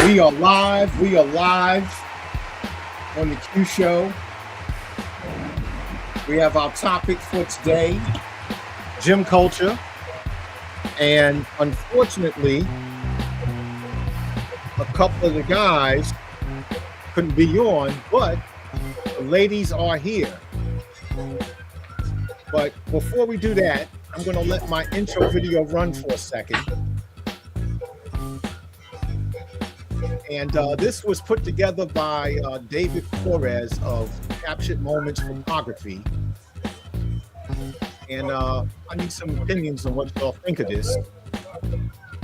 We are live. We are live on the Q Show. We have our topic for today, gym culture. And unfortunately, a couple of the guys couldn't be on, but the ladies are here. But before we do that, I'm going to let my intro video run for a second. And this was put together by David Flores of Captured Moments Photography. And I need some opinions on what y'all think of this. So I'm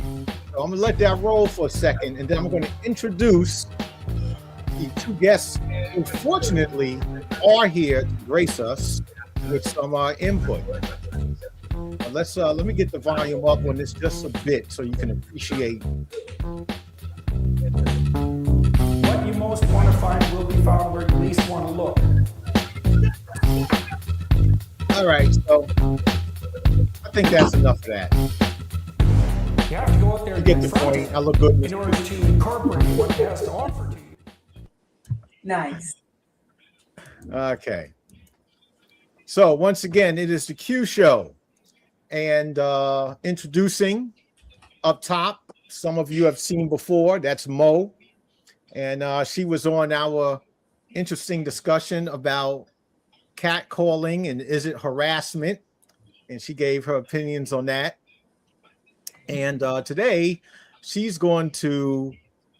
going to let that roll for a second, and then I'm going to introduce the two guests who fortunately are here to grace us with some input. Let me get the volume up on this just a bit so you can appreciate. What you most want to find will be found where you least want to look. All right, so I think that's enough of that. You have to go out there and get the point. I look good in order to incorporate what it has to offer to you. Nice. Okay. So once again, it is the Q Show, and introducing up top, some of you have seen before. That's Mo, and she was on our interesting discussion about catcalling and is it harassment, and she gave her opinions on that. And today, she's going to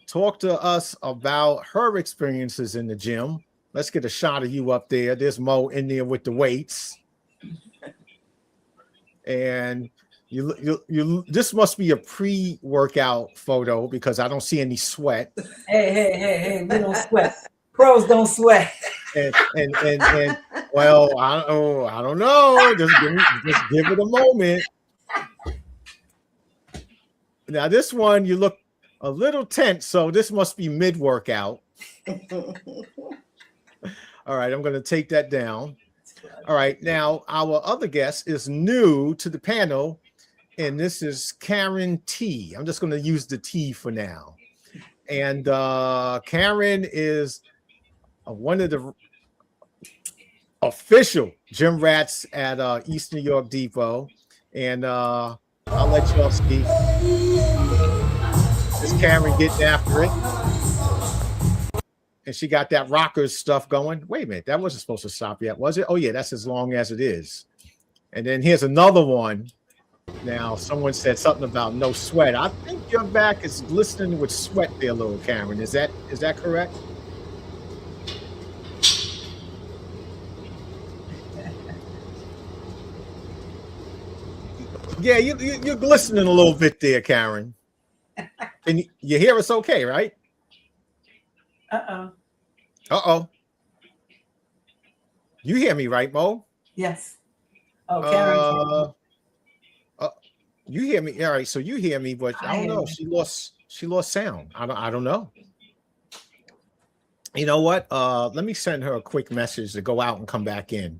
talk to us about her experiences in the gym. Let's get a shot of you up there. There's Mo in there with the weights. And you this must be a pre-workout photo because I don't see any sweat. Hey, we don't sweat. Pros don't sweat. And well, I don't know. Just give it a moment. Now this one, you look a little tense, so this must be mid-workout. All right, I'm going to take that down. All right, now our other guest is new to the panel, and this is Karen T. I'm just going to use the T for now. And Karen is one of the official gym rats at East New York Depot. And I'll let y'all speak. This Karen getting after it. And she got that rockers stuff going. Wait a minute, that wasn't supposed to stop yet, was it? Oh yeah, that's as long as it is. And then here's another one. Now, someone said something about no sweat. I think your back is glistening with sweat there, little Karen. Is that correct? Yeah, you're glistening a little bit there, Karen. And you hear us okay, right? Uh-oh. You hear me, right, Mo? Yes. Oh, Karen. You hear me? All right, so you hear me, but I don't know. She lost sound. I don't know. You know what? Let me send her a quick message to go out and come back in.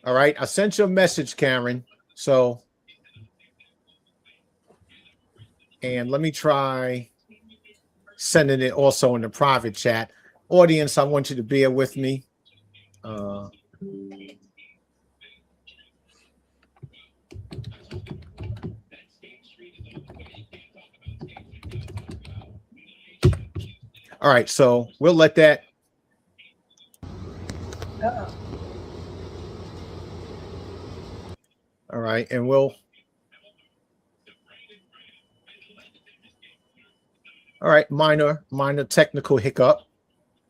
All right, I sent you a message, Karen. So, and let me try sending it also in the private chat. Audience, I want you to bear with me. All right, so we'll let that. All right, and we'll. All right, minor technical hiccup.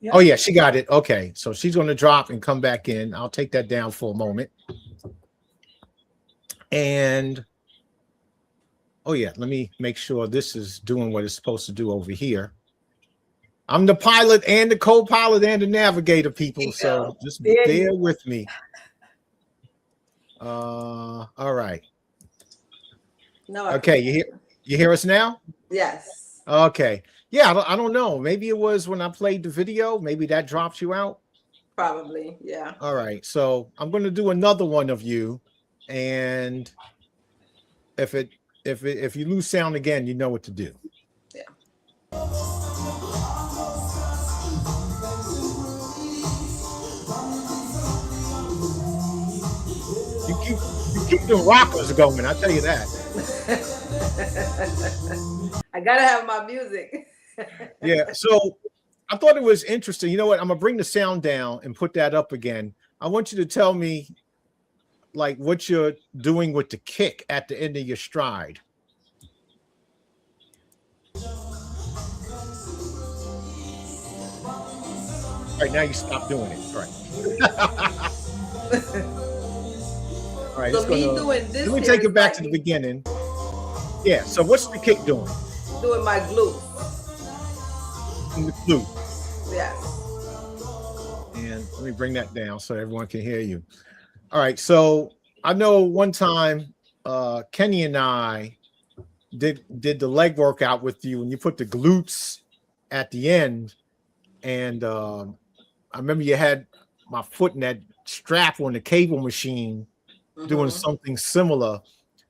Yep. Oh yeah, she got it. Okay, so she's going to drop and come back in. I'll take that down for a moment. And oh yeah, let me make sure this is doing what it's supposed to do over here. I'm the pilot and the co-pilot and the navigator, people. So just bear with me. All right. No. Okay, you hear us now? Yes. Okay. Yeah, I don't know. Maybe it was when I played the video. Maybe that dropped you out. Probably, yeah. All right. So I'm going to do another one of you, and if you lose sound again, you know what to do. Yeah. You keep the rockers going. I tell you that. I gotta have my music. Yeah. So I thought it was interesting. You know what? I'm gonna bring the sound down and put that up again. I want you to tell me, like, what you're doing with the kick at the end of your stride. All right, now you stop doing it. All right. All right. So me doing this. Let me take it back to the beginning. Yeah. So what's the kick doing? Doing my glute. In the glute. Yes. And let me bring that down so everyone can hear you. All right. So I know one time Kenny and I did the leg workout with you, and you put the glutes at the end. And I remember you had my foot in that strap on the cable machine doing something similar.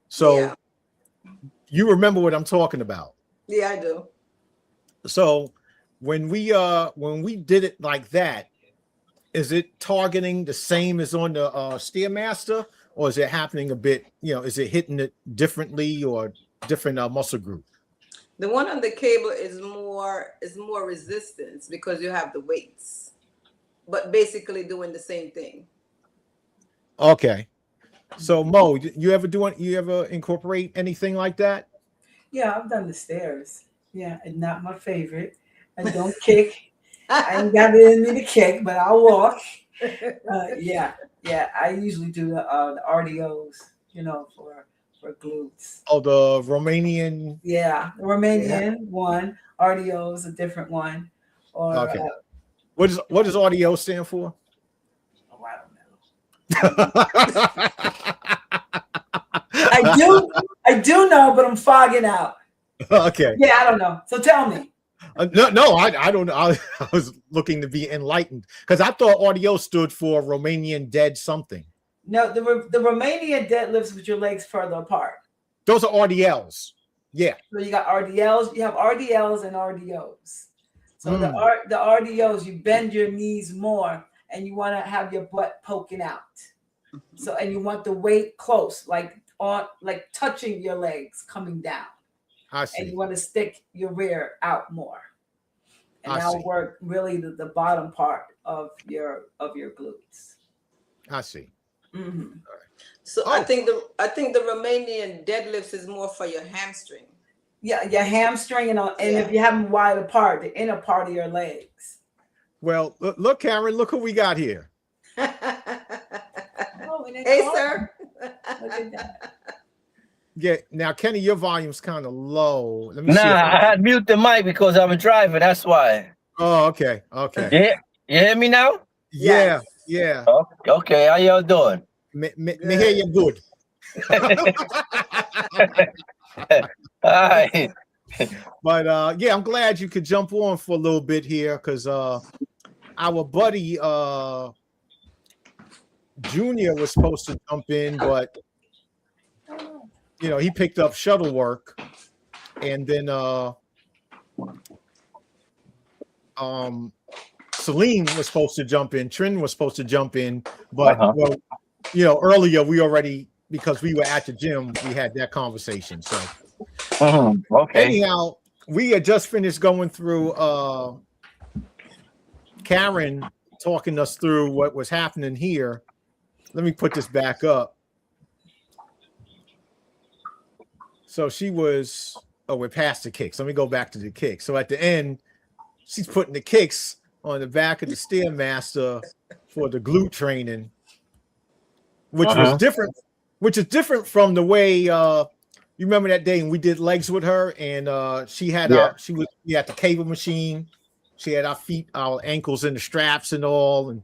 So you remember what I'm talking about? Yeah, I do. So when we did it like that, is it targeting the same as on the Stairmaster, or is it happening a bit, is it hitting it differently or different muscle group? The one on the cable is more resistance because you have the weights, but basically doing the same thing. Okay. So Mo, you ever incorporate anything like that? Yeah, I've done the stairs. Yeah, and not my favorite. I don't kick. I ain't got it in me to kick, but I'll walk. Yeah. I usually do the RDOs, for glutes. Oh, the Romanian. Yeah, the Romanian one. RDO is a different one. Or okay. What does RDO stand for? Oh, I don't know. I do know, but I'm fogging out. Okay. Yeah, I don't know. So tell me. No, I don't know. I was looking to be enlightened because I thought RDO stood for Romanian dead something. No, the Romanian deadlifts with your legs further apart. Those are RDLs. Yeah. So you got RDLs. You have RDLs and RDOs. So the RDOs, you bend your knees more, and you want to have your butt poking out. So, and you want the weight close, like touching your legs coming down. I see. And you want to stick your rear out more. And that'll work really the bottom part of your glutes. I see. Mm-hmm. Right. So I think the Romanian deadlifts is more for your hamstring. Yeah, your hamstring and if you have them wide apart, the inner part of your legs. Well, look, Karen, look who we got here. Hey, sir. Look at that. Yeah. Now, Kenny, your volume's kind of low. Let me see. I had mute the mic because I'm a driver. That's why. Oh, okay. Okay. Yeah. You hear me now? Yeah. Yeah. Okay. How y'all doing? Me hear you good. All right. But yeah, I'm glad you could jump on for a little bit here because our buddy Junior was supposed to jump in, but he picked up shuttle work, and then Celine was supposed to jump in, Trin was supposed to jump in, but earlier we already, because we were at the gym, we had that conversation. So okay. Anyhow, we had just finished going through Karen talking us through what was happening here. Let me put this back up. So she was, we're past the kicks. Let me go back to the kicks. So at the end, she's putting the kicks on the back of the Stairmaster for the glute training, which was different, which is different from the way you remember that day when we did legs with her, and she had we had the cable machine. She had our ankles in the straps and all, and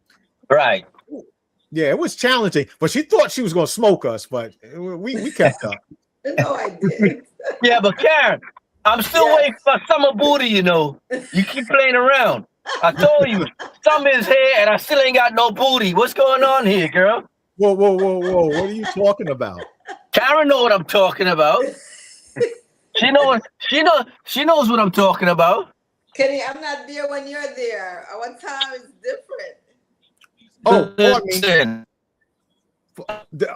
right. Yeah, it was challenging, but she thought she was going to smoke us, but we kept up. No, I did. Yeah, but Karen, I'm still waiting for summer booty, You keep playing around. I told you, some is here and I still ain't got no booty. What's going on here, girl? Whoa. What are you talking about? Karen know what I'm talking about. She knows what I'm talking about. Kenny, I'm not there when you're there. Our time is different. Oh, pardon me. Listen.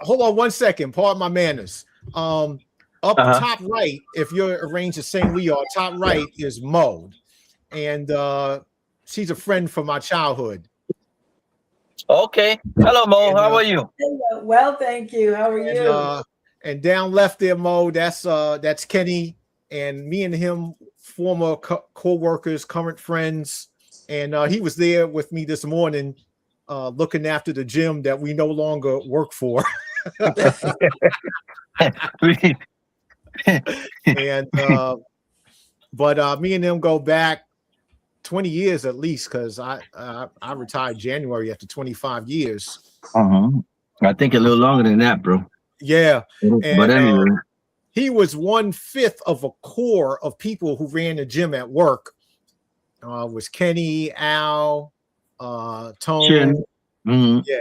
Hold on 1 second. Pardon my manners. Up top right, if you're arranged the same we are, top right is Mo, and she's a friend from my childhood. Okay. Hello, Mo. And, how are you? Well, thank you. How are you? And down left there, Mo, that's Kenny, and me and him, former co-workers, current friends, and he was there with me this morning, looking after the gym that we no longer work for. And but me and them go back 20 years at least, because I retired January after 25 years. I think a little longer than that, bro. Yeah. But anyway, he was 1/5 of a core of people who ran the gym at work. Was Kenny, Al, Tone, yeah,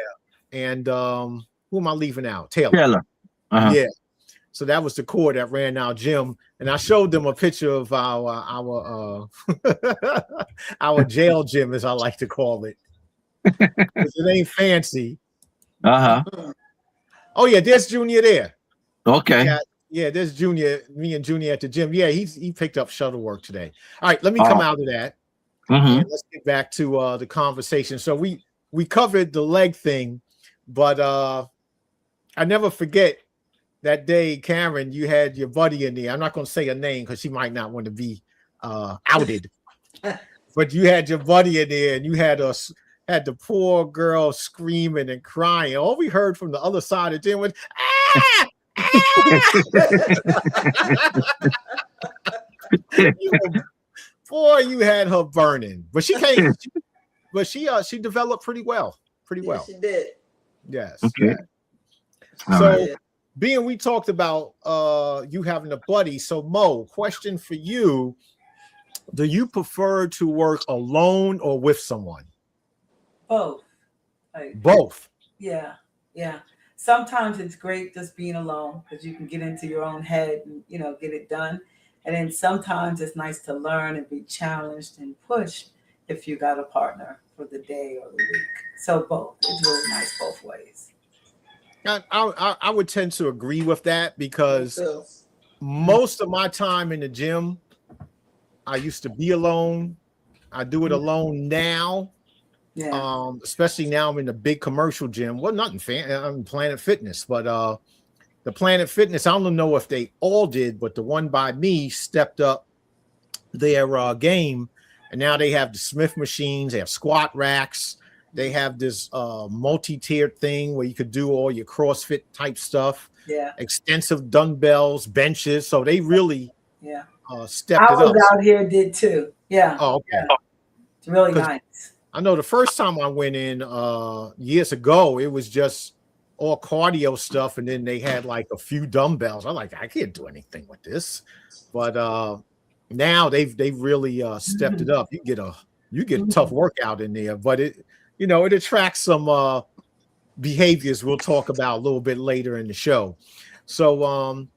and who am I leaving out? Taylor. Yeah. So that was the core that ran our gym, and I showed them a picture of our our jail gym, as I like to call it. It ain't fancy. Oh yeah, there's Junior there. Okay. Yeah, there's Junior. Me and Junior at the gym. Yeah, he picked up shuttle work today. All right, let me come out of that. And let's get back to the conversation. So we covered the leg thing, but I never forget that day, Karen, you had your buddy in there. I'm not going to say her name because she might not want to be outed. But you had your buddy in there, and you had the poor girl screaming and crying. All we heard from the other side of the gym was, ah! Boy, you had her burning. But she came, but she developed pretty well. Yeah, she did. Yes. Okay. Yeah. So being we talked about you having a buddy. So Mo, question for you. Do you prefer to work alone or with someone? Both. Both. Yeah. Sometimes it's great just being alone because you can get into your own head and get it done. And then sometimes it's nice to learn and be challenged and pushed if you got a partner for the day or the week. So both. It's really nice both ways. I would tend to agree with that because most of my time in the gym, I used to be alone. I do it alone now. Yeah. Especially now I'm in a big commercial gym. Well, not in Planet Fitness, but the Planet Fitness, I don't know if they all did, but the one by me stepped up their game, and now they have the Smith machines, they have squat racks, they have this multi-tiered thing where you could do all your CrossFit type stuff. Yeah. Extensive dumbbells, benches. So they really stepped it up. I was out here did too. Yeah. Oh, okay. Yeah. It's really nice. I know the first time I went in years ago, it was just all cardio stuff, and then they had like a few dumbbells. I'm like, I can't do anything with this. But now they've really stepped it up. You get a tough workout in there, but it attracts some behaviors we'll talk about a little bit later in the show. So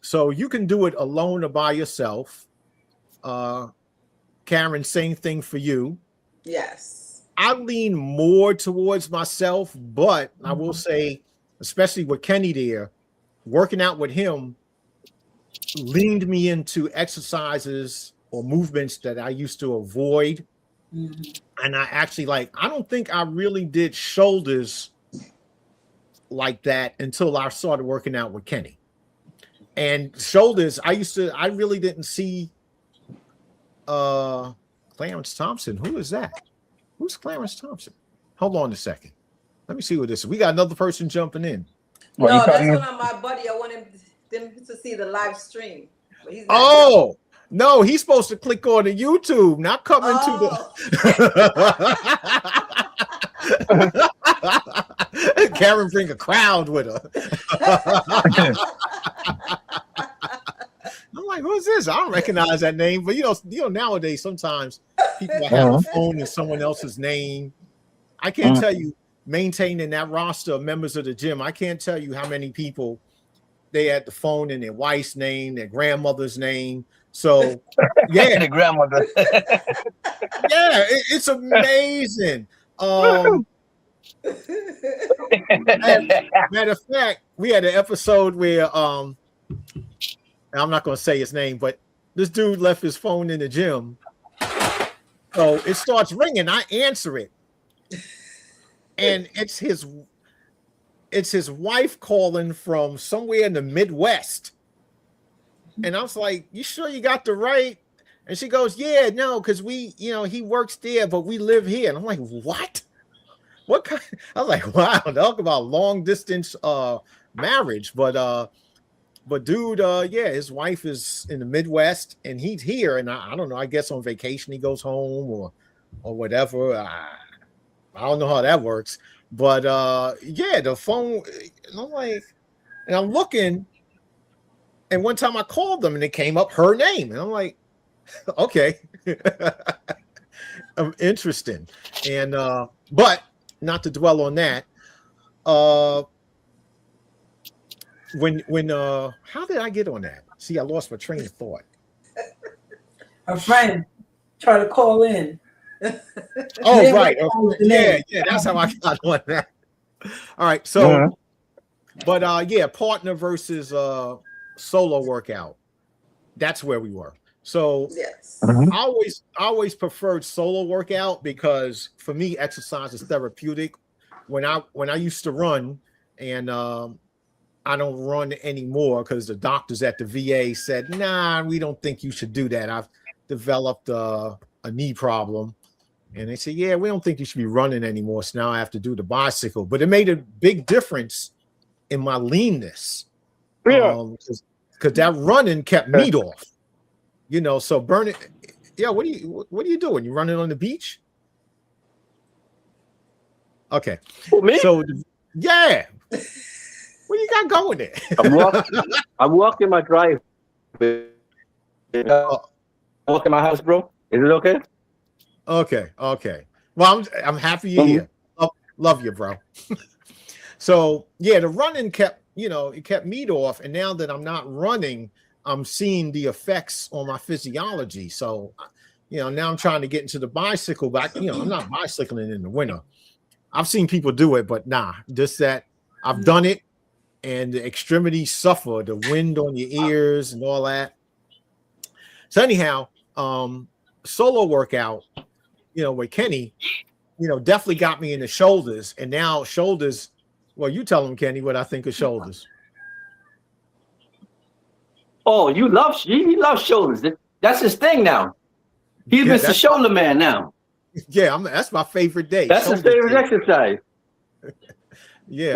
so you can do it alone or by yourself. Karen, same thing for you. Yes. I lean more towards myself, but I will say, especially with Kenny there, working out with him leaned me into exercises or movements that I used to avoid. And I actually I don't think I really did shoulders like that until I started working out with Kenny. And shoulders, I really didn't see Clarence Thompson. Who is that? Who's Clarence Thompson? Hold on a second. Let me see what this is. We got another person jumping in. No, that's one of my buddy. I want them to see the live stream. No, he's supposed to click on the YouTube, not come into the Karen bring a crowd with her. I'm like, who's this? I don't recognize that name, but you know, nowadays sometimes people that have a phone in someone else's name. I can't tell you, maintaining that roster of members of the gym, I can't tell you how many people they had the phone in their wife's name, their grandmother's name. So, yeah, The grandmother. yeah, it's amazing. Matter of fact, we had an episode where I'm not going to say his name, but this dude left his phone in the gym. So it starts ringing. I answer it, and it's his wife calling from somewhere in the Midwest. And I was like, "You sure you got the right?" And she goes, "Yeah, no, because he works there, but we live here." And I'm like, "What? What kind?" I was like, "Wow, talk about long distance marriage." But dude, yeah, his wife is in the Midwest and he's here, and I don't know. I guess on vacation he goes home or whatever. I don't know how that works, but yeah, the phone. And I'm like, and I'm looking, and one time I called them and it came up her name, and I'm like, okay, interesting, and but not to dwell on that. When how did I get on that? See, I lost my train of thought. A friend tried to call in. Oh, right. Yeah, that's how I got on that. All right, so but yeah, partner versus solo workout. That's where we were. So Yes. I always preferred solo workout because for me, exercise is therapeutic. When I used to run, and I don't run anymore because the doctors at the VA said, "Nah, we don't think you should do that. I've developed a knee problem." And they said, "Yeah, we don't think you should be running anymore. So now I have to do the bicycle." But it made a big difference in my leanness. Because that running kept meat off. So burn it. Yeah, what are you doing? You running on the beach? Okay. For me? So yeah. What you got going there? I'm walking my drive. Walking my house, bro. Is it okay? Okay. Well, I'm happy you're here. Love you, bro. So yeah, the running kept, it kept meat off, and now that I'm not running, I'm seeing the effects on my physiology. So, now I'm trying to get into the bicycle, but I'm not bicycling in the winter. I've seen people do it, but nah, just that I've done it. And the extremities suffer, the wind on your ears and all that. So anyhow, solo workout, with Kenny, definitely got me in the shoulders. And now shoulders, well, you tell him, Kenny, what I think of shoulders. Oh, he loves shoulders. That's his thing now. He's Mr. Shoulder Man now. Yeah, that's my favorite day. That's his favorite exercise. Yeah,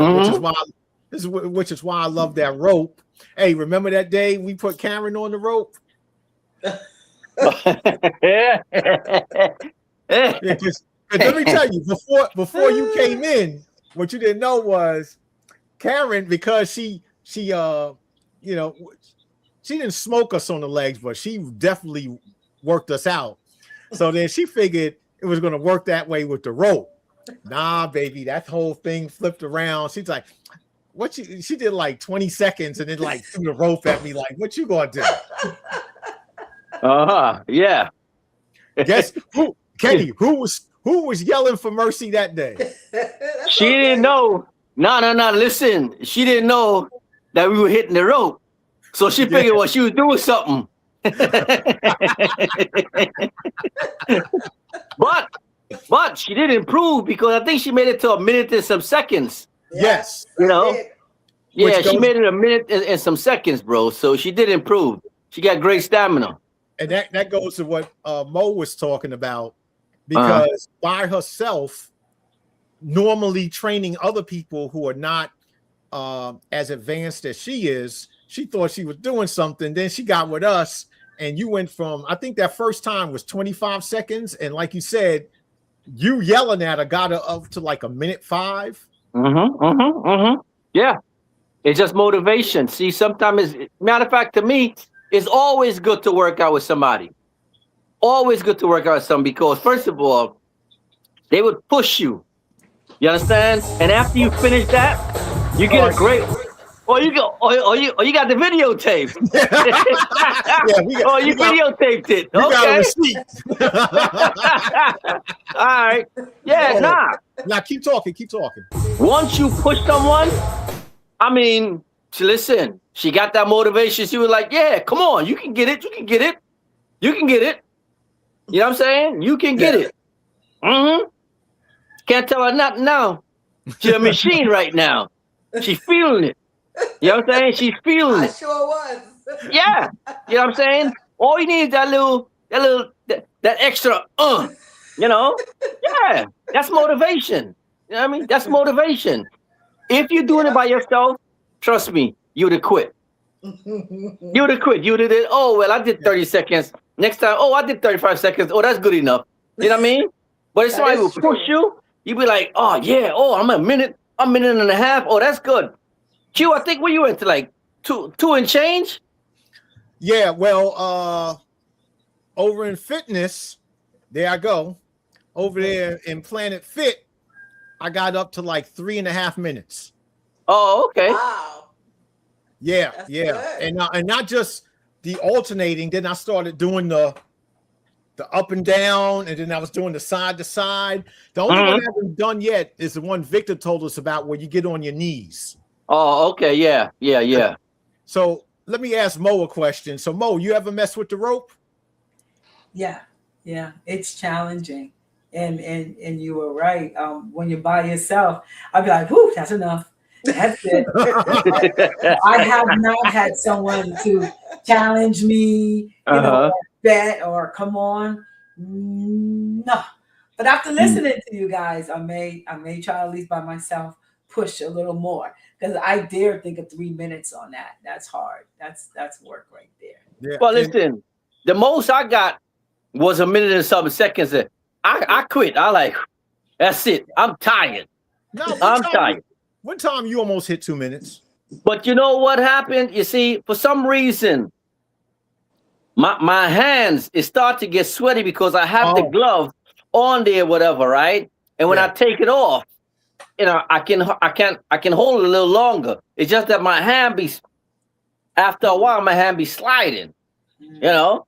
which is why I love that rope. Hey, remember that day we put Karen on the rope? Yeah. Because let me tell you, before you came in, what you didn't know was Karen, because she didn't smoke us on the legs, but she definitely worked us out. So then she figured it was going to work that way with the rope. Nah, baby, that whole thing flipped around. She's like, she did like 20 seconds and then like threw the rope at me like, what you gonna do? Yeah. Guess who, Kenny, who was yelling for mercy that day? She didn't know. No, listen. She didn't know that we were hitting the rope. So she figured she was doing something. But she did improve because I think she made it to a minute and some seconds. Yes. Yeah, she made it a minute and some seconds, bro. So she did improve. She got great stamina. And that goes to what Mo was talking about, because by herself, normally training other people who are not as advanced as she is, she thought she was doing something. Then she got with us, and you went from, I think that first time was 25 seconds. And like you said, you yelling at her got her up to like a minute 5. Yeah. It's just motivation. See, sometimes, matter of fact, to me, it's always good to work out with somebody. always good to work out with some because first of all, they would push you. You understand? And after you finish that, you get a great. Or you go, or you got the videotape. Yeah, you videotaped it. We got a Okay. receipt. All right. Yeah, nah. Now keep talking. Once you push someone, I mean, listen, she got that motivation. She was like, yeah, come on, you can get it. You can get it. You can get it. You know what I'm saying? You can get it. Mm-hmm. Can't tell her nothing now. She's a machine right now. She's feeling it. You know what I'm saying? She's feeling I it. sure was. Yeah. You know what I'm saying? All you need is that extra, you know? Yeah. That's motivation. You know what I mean? That's motivation. If you're doing it by yourself, trust me, you would have quit. You would have quit. You would have did, oh, well, I did 30 seconds. Next time, oh, I did 35 seconds. Oh, that's good enough. You know what I mean? But if somebody will push you, you'd be like, oh, yeah. Oh, I'm a minute and a half. Oh, that's good. Q, I think what you went to like two and change? Yeah, well, over in fitness, there I go. Over there in Planet Fit, I got up to like 3.5 minutes. Oh, okay. Wow. Yeah, That's yeah. good. And not just the alternating, then I started doing the up and down, and then I was doing the side to side. The only one I haven't done yet is the one Victor told us about where you get on your knees. Oh, okay. Yeah. So let me ask Mo a question. So Mo, you ever mess with the rope? Yeah, it's challenging, and you were right. When you're by yourself, I'd be like, "Whoo, that's enough. That's it." I have not had someone to challenge me, or bet or come on. No, but after listening to you guys, I may try at least by myself push a little more because I dare think of 3 minutes on that. That's hard. That's work right there. Yeah. Well, listen, the most I got was 1 minute and something seconds. I quit. I like, that's it. I'm tired. No, I'm tired. One time you almost hit 2 minutes. But you know what happened? You see, for some reason, my hands it start to get sweaty because I have the glove on there, whatever, right? And when I take it off, you know, I can hold it a little longer. It's just that my hand be after a while, my hand be sliding, you know.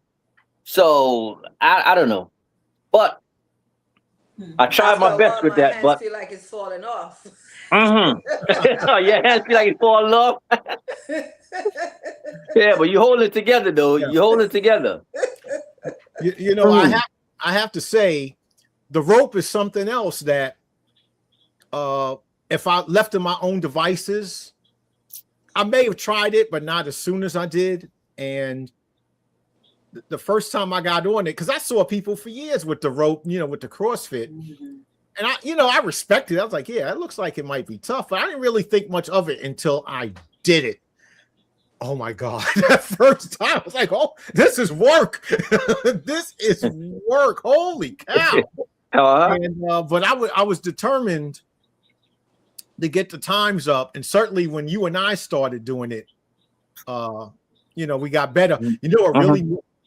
So I don't know, but I tried my best with that. But feel like it's falling off. Your hands feel like it's falling off. Yeah, but you hold it together though. Yeah. You hold it together. You know, I have to say, the rope is something else that if I left to my own devices, I may have tried it, but not as soon as I did. And the first time I got on it, because I saw people for years with the rope, you know, with the CrossFit. And I respected it. I was like, yeah, it looks like it might be tough, but I didn't really think much of it until I did it. Oh my God. That first time I was like, oh, this is work. This is work. Holy cow. And, but I was determined to get the times up. And certainly when you and I started doing it, you know, we got better. You know,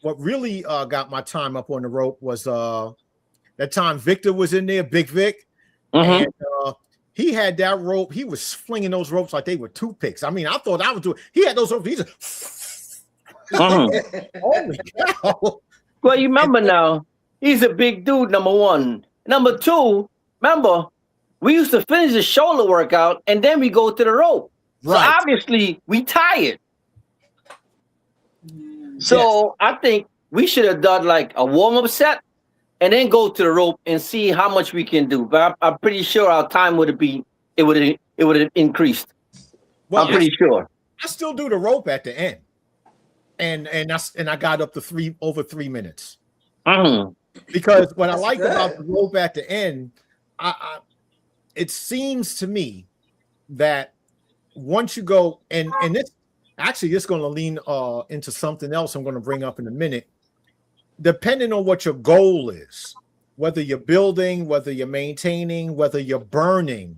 what really got my time up on the rope was that time Victor was in there, Big Vic. And he had that rope. He was flinging those ropes like they were toothpicks. I mean, I thought I was doing, he had those ropes. He just, holy cow. Well, you remember now, he's a big dude, number one. Number two, remember, we used to finish the shoulder workout and then we go to the rope. Right. So obviously we tired. So I think we should have done like a warm-up set and then go to the rope and see how much we can do. But I'm pretty sure our time would have increased. Well, I'm pretty sure. I still do the rope at the end, and I got up to over 3 minutes. Because what I like about the rope at the end, it seems to me that once you go and this actually it's going to lean into something else I'm going to bring up in a minute. Depending on what your goal is, whether you're building, whether you're maintaining, whether you're burning,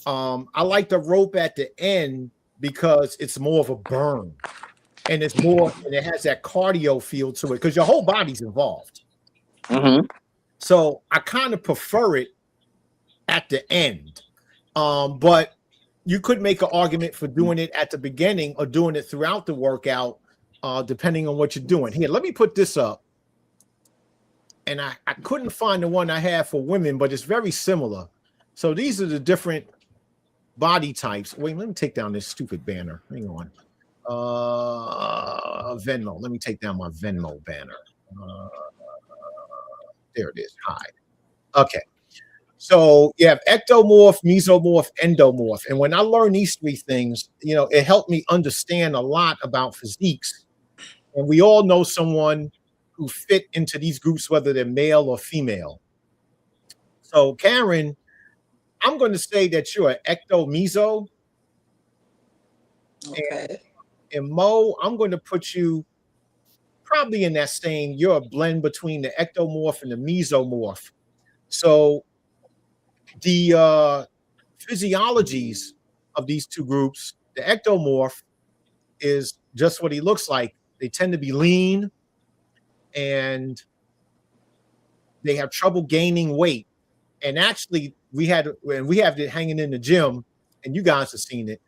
I like the rope at the end because it's more of a burn, and it has that cardio feel to it because your whole body's involved. Mm-hmm. So I kind of prefer it at the end. But you could make an argument for doing it at the beginning or doing it throughout the workout, depending on what you're doing. Here, let me put this up. And I couldn't find the one I have for women, but it's very similar. So these are the different body types. Wait, let me take down this stupid banner. Hang on. Venmo. Let me take down my Venmo banner. There it is. Hide. Okay. So you have ectomorph, mesomorph, endomorph. And when I learned these three things, it helped me understand a lot about physiques. And we all know someone who fit into these groups, whether they're male or female. So Karen, I'm going to say that you're an ecto-meso. Okay. And Mo, I'm going to put you probably in that same, you're a blend between the ectomorph and the mesomorph. So the physiologies of these two groups, the ectomorph is just what he looks like. They tend to be lean and they have trouble gaining weight. And actually, we have it hanging in the gym, and you guys have seen it.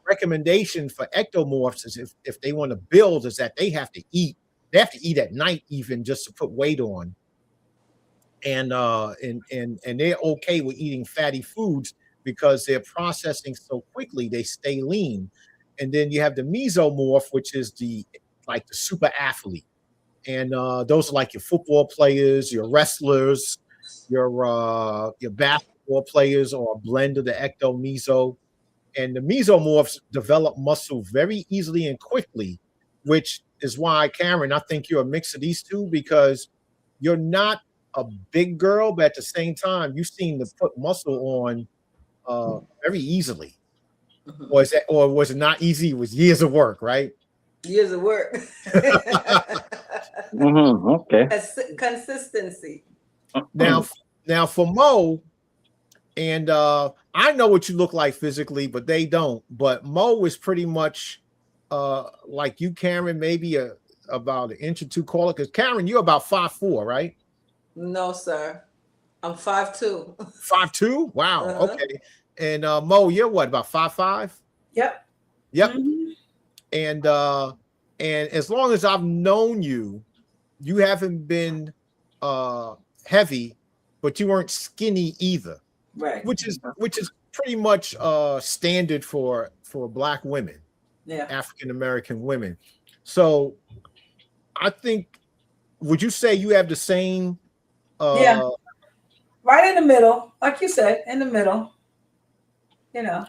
Recommendation for ectomorphs is if they want to build is that they have to eat. They have to eat at night even just to put weight on. And they're okay with eating fatty foods because they're processing so quickly, they stay lean. And then you have the mesomorph, which is the super athlete. And those are like your football players, your wrestlers, your basketball players, or a blend of the ecto meso. And the mesomorphs develop muscle very easily and quickly, which is why, Karen, I think you're a mix of these two, because you're not a big girl, but at the same time, you seem to put muscle on very easily. Mm-hmm. Or was it not easy? It was years of work, right? Years of work. Mm-hmm. Okay. Consistency. Now for Mo, and I know what you look like physically, but they don't. But Mo is pretty much like you, Karen, maybe about an inch or two taller. Because Karen, you're about 5'4", right? No, sir. I'm 5'2". 5'2"? Wow. Okay. And Mo, you're what, about 5'5"? Yep. Mm-hmm. And as long as I've known you, you haven't been heavy, but you weren't skinny either. Right. Which is pretty much standard for Black women, African American women. So I think, would you say you have the same? Yeah, right in the middle, like you said, in the middle. Yeah.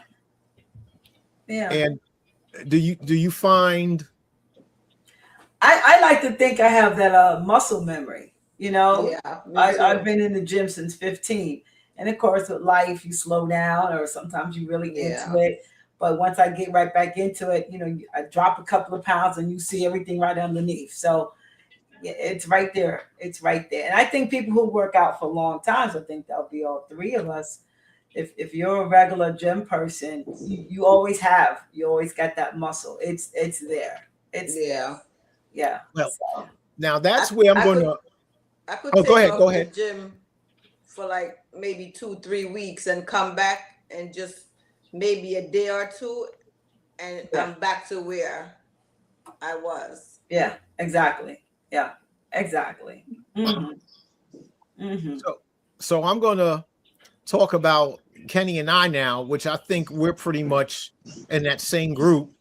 And do you find? I like to think I have that muscle memory. Yeah, I've been in the gym since 15. And of course, with life, you slow down, or sometimes you really into it. But once I get right back into it, I drop a couple of pounds and you see everything right underneath. So it's right there. It's right there. And I think people who work out for long times, I think that'll be all three of us. If you're a regular gym person, you always got that muscle. It's there. Yeah. Well, now that's where I'm going to. I could go ahead. The gym for like maybe 2-3 weeks and come back and just maybe a day or two, and I'm back to where I was. Yeah, exactly. Yeah, exactly. Mm-hmm. Mm-hmm. So I'm going to talk about Kenny and I now, which I think we're pretty much in that same group.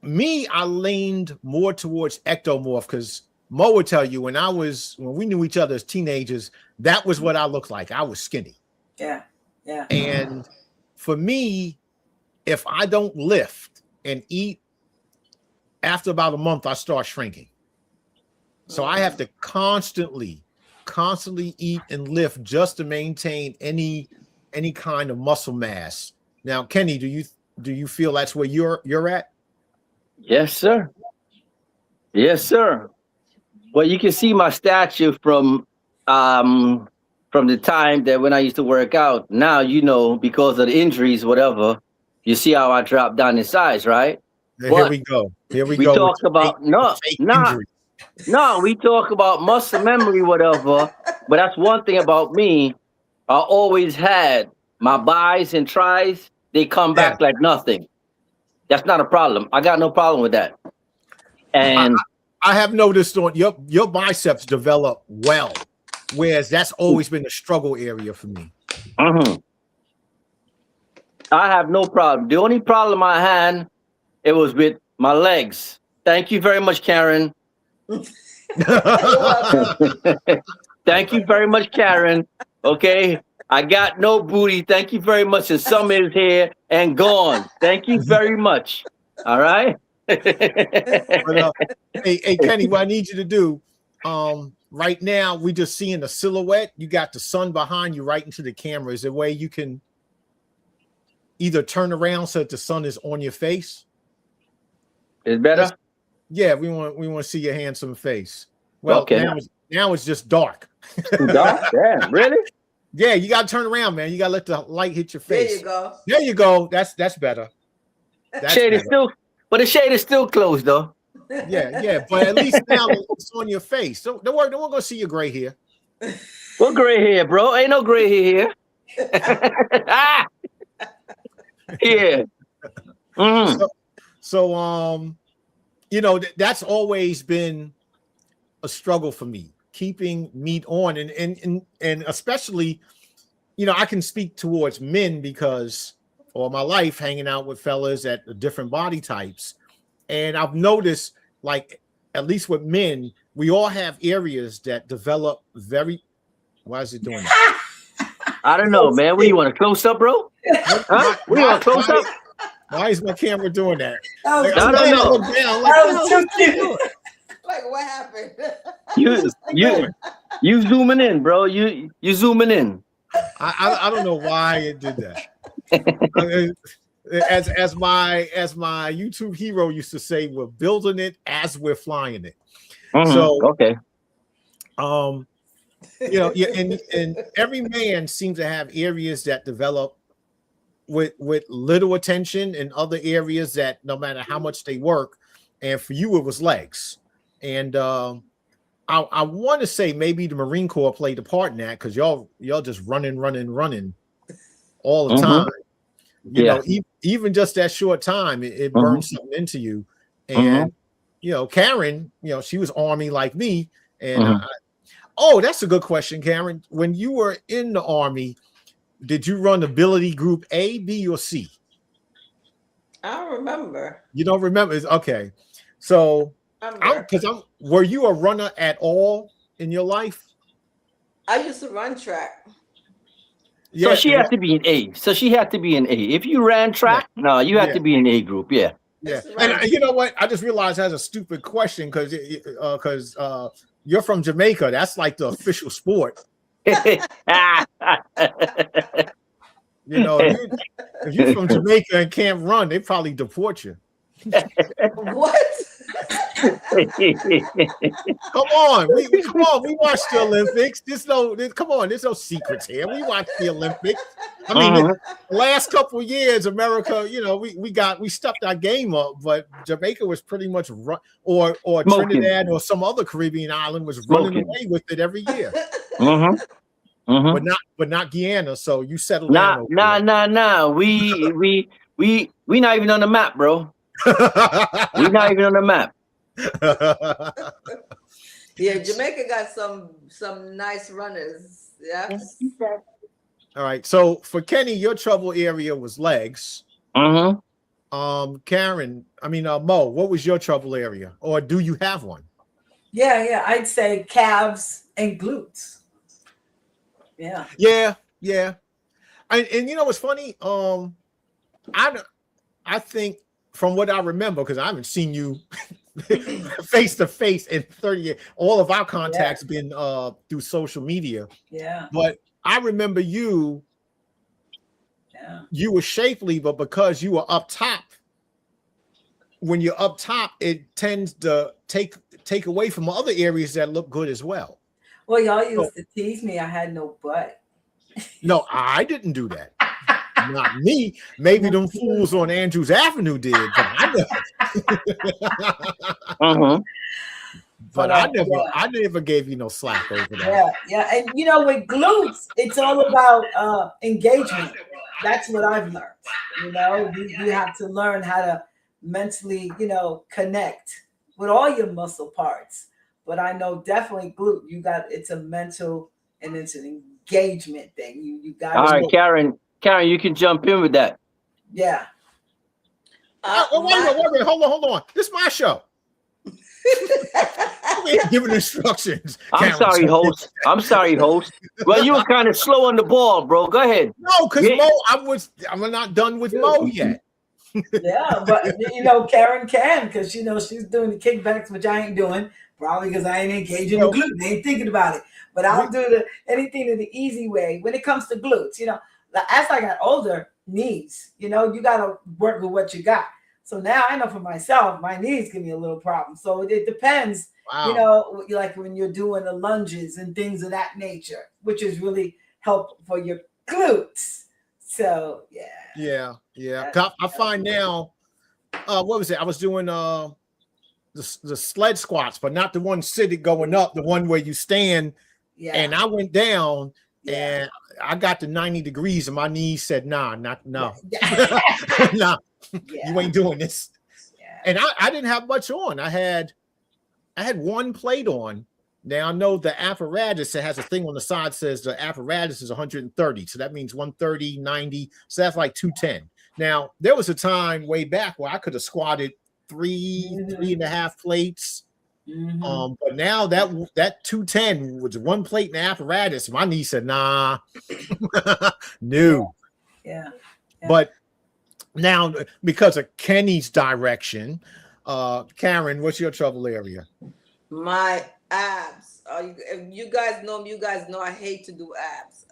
Me, I leaned more towards ectomorph because Mo would tell you when we knew each other as teenagers, that was what I looked like. I was skinny. Yeah. And for me, if I don't lift and eat, after about a month, I start shrinking. So I have to constantly eat and lift just to maintain any kind of muscle mass. Now, Kenny, do you feel that's where you're at? Yes, sir. Yes, sir. Well, you can see my stature from the time that when I used to work out. Now, because of the injuries, whatever, you see how I dropped down in size, right? Here we go. We talk about No, we talk about muscle memory, whatever. But that's one thing about me. I always had my buys and tries. They come back like nothing. That's not a problem. I got no problem with that. And I have noticed on your biceps develop well, whereas that's always been a struggle area for me. I have no problem. The only problem I had, it was with my legs. Thank you very much, Karen. Thank you very much, Karen. Okay. I got no booty. Thank you very much. And some is here and gone. Thank you very much. All right. But, hey, Kenny, what I need you to do, right now, we just seeing the silhouette. You got the sun behind you right into the camera. Is there a way you can either turn around so that the sun is on your face? It's better? Yeah, we want to see your handsome face. Well, okay. Now it's just dark. Dark? Damn, really? Yeah, you gotta turn around, man. You gotta let the light hit your face. There you go. There you go. That's better. That's shade better. is still, but the shade is still closed though. Yeah. But at least now it's on your face. So don't worry, no one gonna see your gray hair. What gray hair, bro? Ain't no gray hair here. Yeah. Mm-hmm. So you know, that's always been a struggle for me, keeping meat on, and especially, you know, I can speak towards men because all my life hanging out with fellas at different body types, and I've noticed, like, at least with men, we all have areas that develop very. Why is it doing that? I don't know, man. What do you want, a close up, bro? Huh? What do you want, a close up? Why is my camera doing that? That I don't know. was too cute. Like, what happened? You zooming in, bro. You zooming in. I don't know why it did that. As my YouTube hero used to say, we're building it as we're flying it. Mm-hmm. So okay. You know, yeah, and every man seems to have areas that develop with little attention, and other areas that no matter how much they work. And for you, it was legs. And I want to say maybe the Marine Corps played a part in that, because y'all just running all the time. You know, even just that short time, it burns something into you. And you know, Karen, you know, she was Army like me. And that's a good question, Karen. When you were in the Army, did you run ability group A, B, or C? I don't remember. You don't remember? Okay. So, were you a runner at all in your life? I used to run track. Yeah, so she had to be an A. So she had to be an A. If you ran track, no, you had to be an A group. Yeah. Yeah. And you know what? I just realized that's a stupid question, because you're from Jamaica. That's like the official sport. You know, if you're from Jamaica and can't run, they probably deport you. What? Come on, we watched the Olympics. There's no secrets here. We watched the Olympics. I mean, the last couple of years, America, you know, we stepped our game up, but Jamaica was pretty much or Trinidad or some other Caribbean island was running away with it every year. But not Guyana. So you settled down. Nah. We not even on the map, bro. We're not even on the map. Yeah, Jamaica got some nice runners. Yeah. All right. So for Kenny, your trouble area was legs. Karen, Mo, what was your trouble area, or do you have one? Yeah, I'd say calves and glutes. Yeah. And you know what's funny? I think from what I remember, because I haven't seen you face to face in 30 years, all of our contacts been through social media. Yeah. But I remember you. Yeah. You were shapely, but because you were up top, when you're up top, it tends to take away from other areas that look good as well. Well, y'all used to tease me I had no butt. No, I didn't do that. Not me. Maybe them fools on Andrews Avenue did, but I But I never gave you no slack over that. Yeah. And you know, with glutes, it's all about engagement. That's what I've learned. You know, you have to learn how to mentally, you know, connect with all your muscle parts. But I know definitely glute, it's a mental and it's an engagement thing. You got All right, Karen, you can jump in with that. Yeah. Wait a minute, hold on. This is my show. We ain't giving instructions. I'm sorry, host. Well, you were kind of slow on the ball, bro. Go ahead. No, because Mo, I'm not done with Mo yet. Yeah, but you know, Karen can, because you know she's doing the kickbacks, which I ain't doing, probably because I ain't engaging the glutes. I ain't thinking about it. But I'll do anything in the easy way when it comes to glutes. You know, as I got older, knees. You know, you got to work with what you got. So now I know for myself, my knees give me a little problem. So it depends. Wow. You know, like when you're doing the lunges and things of that nature, which is really helpful for your glutes. So yeah. I find now, what was it? I was doing the sled squats, but not the one sitting going up, the one where you stand. Yeah. And I went down and I got to 90 degrees and my knees said, no. Nah. You ain't doing this. Yeah. And I didn't have much on. I had one plate on. Now I know the apparatus, it has a thing on the side says the apparatus is 130. So that means 130, 90. So that's like 210. Now there was a time way back where I could have squatted three and a half plates. Mm-hmm. But now that 210 was one plate in the apparatus. My knee said, nah, no. Yeah. But now, because of Kenny's direction, Karen, what's your trouble area? My abs. You guys know me. You guys know I hate to do abs.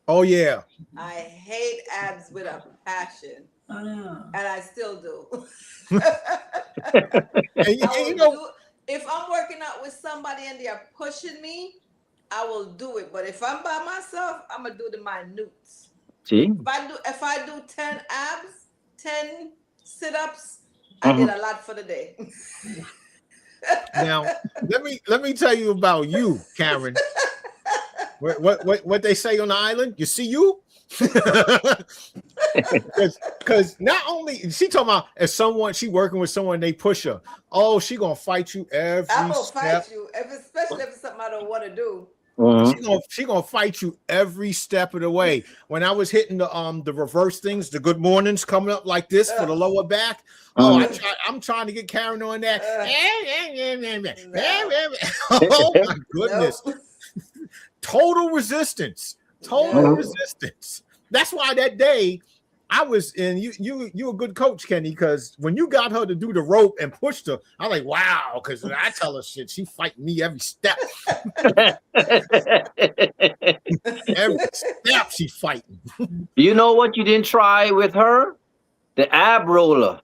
Oh yeah. I hate abs with a passion, and I still do. If I'm working out with somebody and they're pushing me, I will do it. But if I'm by myself, I'm gonna do the minutes. See? If I do 10 abs, 10 sit-ups, I did a lot for the day. Now, let me tell you about you, Karen. What they say on the island? You see you? Because not only she talking about as she working with someone, they push her. Oh, she gonna fight you every step. I'm gonna fight you, especially if it's something I don't want to do. She gonna fight you every step of the way. When I was hitting the reverse things, the good mornings coming up like this for the lower back. I'm trying to get Karen on that. Oh my goodness. No. Total resistance. That's why that day I was in you a good coach, Kenny, because when you got her to do the rope and pushed her, I'm like, wow, because I tell her shit, she fighting me every step. Every step she fighting. You know what you didn't try with her? The ab roller.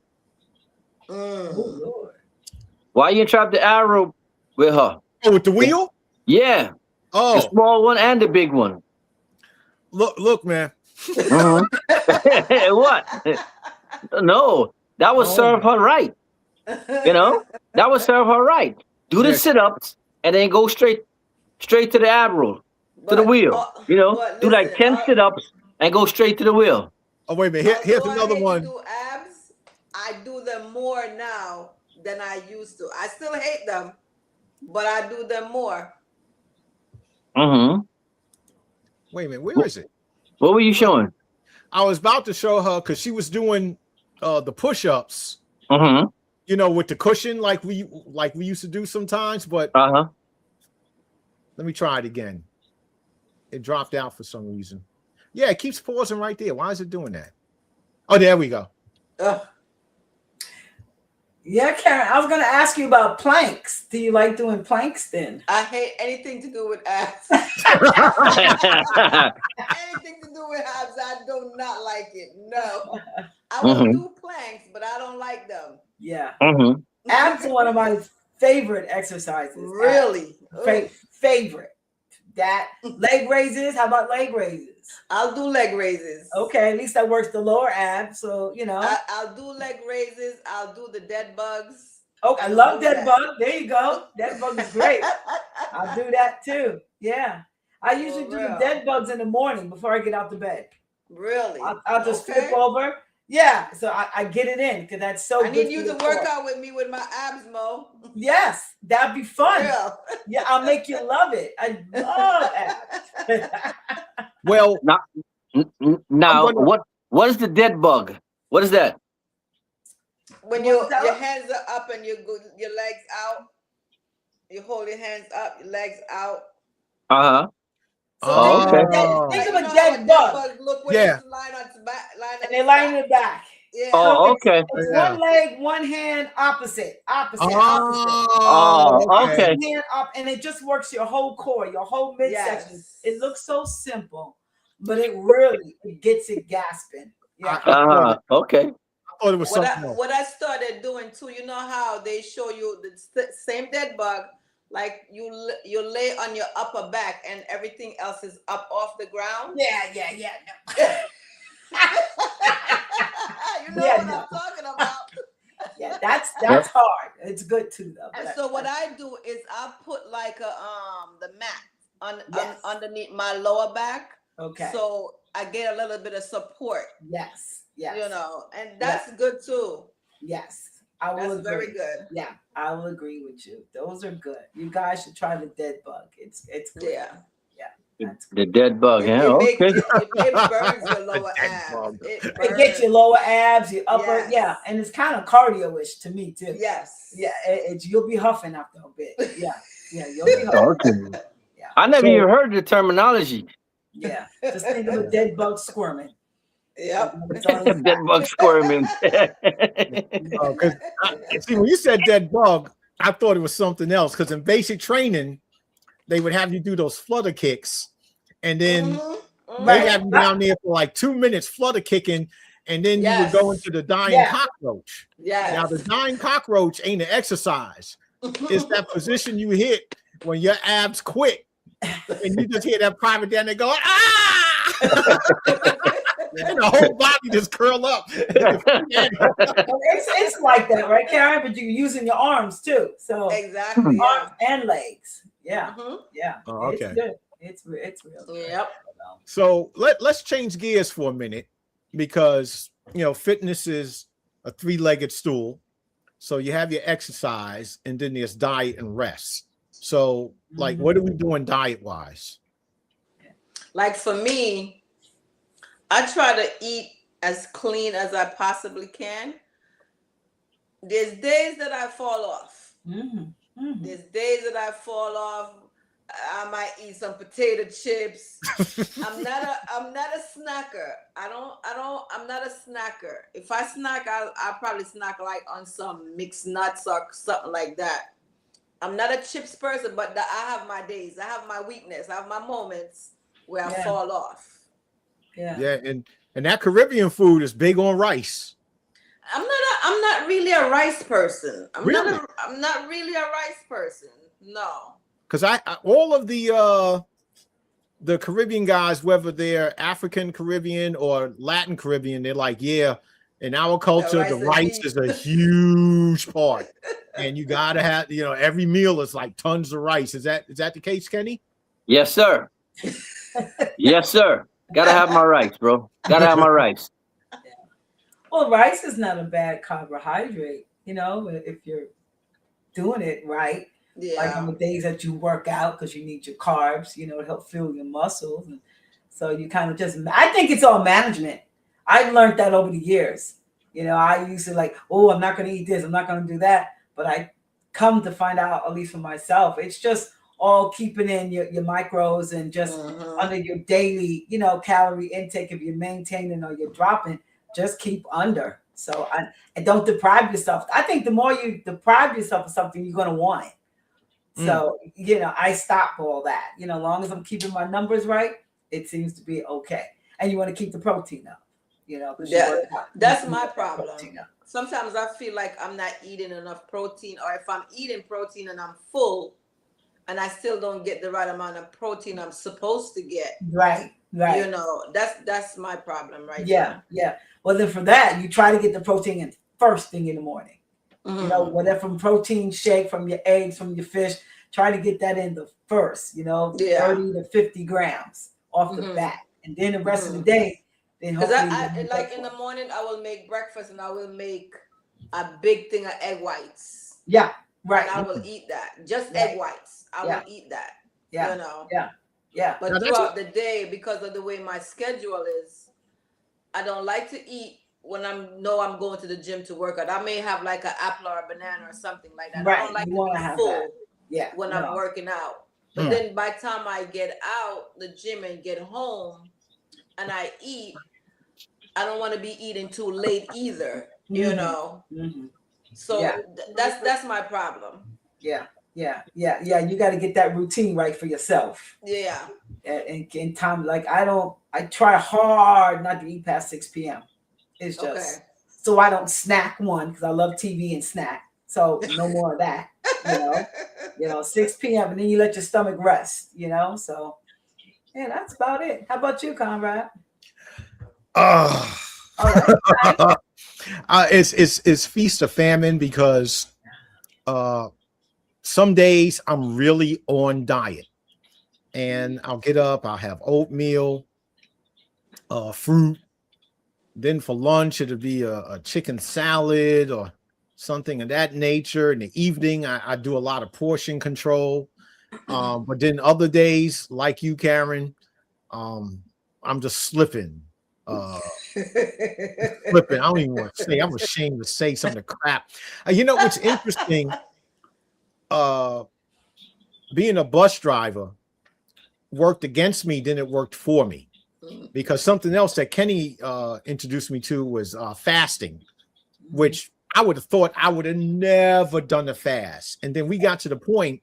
Why you try the ab roll with her? Oh, with the wheel? Yeah. Oh, the small one and the big one. Look, man. What? No, that would serve her right. You know, that would serve her right. Do the sit-ups and then go straight to the ab roll, to the wheel. You know, do like 10 sit-ups and go straight to the wheel. Oh, wait a minute. Here's another one. Do abs, I do them more now than I used to. I still hate them, but I do them more. Wait a minute, where is it? What were you showing? I was about to show her because she was doing the push-ups. You know, with the cushion, like we used to do sometimes. But let me try it again. It dropped out for some reason. Yeah, it keeps pausing right there. Why is it doing that? Oh, there we go. Yeah, Karen, I was going to ask you about planks. Do you like doing planks then? I hate anything to do with abs. Anything to do with abs, I do not like it. No. I will do planks, but I don't like them. Yeah. Abs are one of my favorite exercises. Really? Favorite. That leg raises. How about leg raises? I'll do leg raises. Okay, at least that works the lower abs. So, you know. I'll do leg raises. I'll do the dead bugs. Oh, I love dead bug. There you go. Dead bug is great. I'll do that too. Yeah. I usually do the dead bugs in the morning before I get out to bed. Really? I'll just flip over. Yeah. So I get it in because that's so I good. need you to work out with me with my abs, Mo. Yes. That'd be fun. Real. Yeah. I'll make you love it. I love abs. Well, now what is the dead bug? What is that? When your hands are up and your legs out, you hold your hands up, your legs out. So okay. Think of a dead bug. Look where it's line on its back, and they line in the back. Yeah. Oh, okay. It's one leg, one hand, opposite. Okay. Hand up, and it just works your whole core, your whole midsection. Yes. It looks so simple, but it really gets it gasping. Yeah. Okay. I thought it was something else. What I started doing too, you know how they show you the same dead bug, like you lay on your upper back and everything else is up off the ground. Yeah. You know what I'm talking about. Yeah, that's hard. It's good too, though. And so what I do is I put like the mat underneath my lower back. Okay. So I get a little bit of support. Yes. You know, and that's good too. Yes. I will agree. Very good. Yeah, I will agree with you. Those are good. You guys should try the dead bug. It's good. Yeah. The dead bug, okay. It burns your lower abs. It gets your lower abs, your upper, and it's kind of cardio-ish to me too. Yes. Yeah, you'll be huffing after a bit. Yeah, you'll be huffing. Okay. Yeah. I never even heard the terminology. Yeah, just think of a dead bug squirming. Yep. Dead bug squirming. See, when you said dead bug, I thought it was something else because in basic training, they would have you do those flutter kicks, and then they have you down there for like 2 minutes flutter kicking, and then you would go into the dying cockroach. Yeah. Now the dying cockroach ain't an exercise. It's that position you hit when your abs quit, and you just hear that private down there going, ah! And the whole body just curl up. It's like that, right, Karen? But you're using your arms too. So exactly. Arms and legs. Yeah. Yeah. Oh, okay. It's good. It's real good. Yep. So let's change gears for a minute because fitness is a three-legged stool. So you have your exercise and then there's diet and rest. So like what are we doing diet-wise? Like for me, I try to eat as clean as I possibly can. There's days that I fall off. There's days that I fall off. I might eat some potato chips. I'm not a snacker. I'm not a snacker. If I snack, I'll probably snack like on some mixed nuts or something like that. I'm not a chips person, but I have my days. I have my weakness. I have my moments where I fall off. Yeah, and that Caribbean food is big on rice. I'm not really a rice person. I'm Really? not really a rice person. No. Because I all of the Caribbean guys, whether they're African Caribbean or Latin Caribbean, they're like, yeah, in our culture, the rice is a huge part. And you gotta have, every meal is like tons of rice. Is that the case, Kenny? Yes, sir. Yes, sir. Gotta have my rice, bro. Gotta have my rice. Well, rice is not a bad carbohydrate, if you're doing it right. Yeah. Like on the days that you work out because you need your carbs, to help fuel your muscles. And so you kind of I think it's all management. I've learned that over the years. I used to like, oh, I'm not going to eat this. I'm not going to do that. But I come to find out, at least for myself, it's just all keeping in your macros and just under your daily, calorie intake. If you're maintaining or you're dropping, just keep under. So and don't deprive yourself. I think the more you deprive yourself of something, you're going to want it. So, I stop all that. As long as I'm keeping my numbers right, it seems to be okay. And you want to keep the protein up, That's my problem. Sometimes I feel like I'm not eating enough protein, or if I'm eating protein and I'm full and I still don't get the right amount of protein I'm supposed to get. Right. That's my problem right now. Yeah. Well, then for that, you try to get the protein in first thing in the morning. You know, whatever from protein shake, from your eggs, from your fish, try to get that in the first, 30 to 50 grams off the bat. And then the rest of the day, then Because hopefully I like in the morning, I will make breakfast and I will make a big thing of egg whites. Yeah, right. And I will eat that. Just egg whites. I will eat that. Yeah. Yeah. But throughout the day, because of the way my schedule is, I don't like to eat when I'm going to the gym to work out. I may have like an apple or a banana or something like that. Right. I don't like You to be full when I'm working out. But then by the time I get out the gym and get home and I eat, I don't want to be eating too late either, So that's my problem. Yeah. You got to get that routine right for yourself. Yeah. And in time, like I try hard not to eat past 6 p.m. It's just so I don't snack one because I love TV and snack. So no more of that, 6 p.m. and then you let your stomach rest, So yeah, that's about it. How about you, Conrad? It's feast or famine because some days I'm really on diet, and I'll get up, I'll have oatmeal, fruit. Then for lunch, it'll be a chicken salad or something of that nature. In the evening, I do a lot of portion control. But then other days, like you, Karen, I'm just slipping. Flipping. I don't even want to say. I'm ashamed to say some of the crap. You know what's interesting? Being a bus driver worked against me, then it worked for me. Because something else that Kenny introduced me to was fasting, which I would have thought I would have never done a fast. And then we got to the point,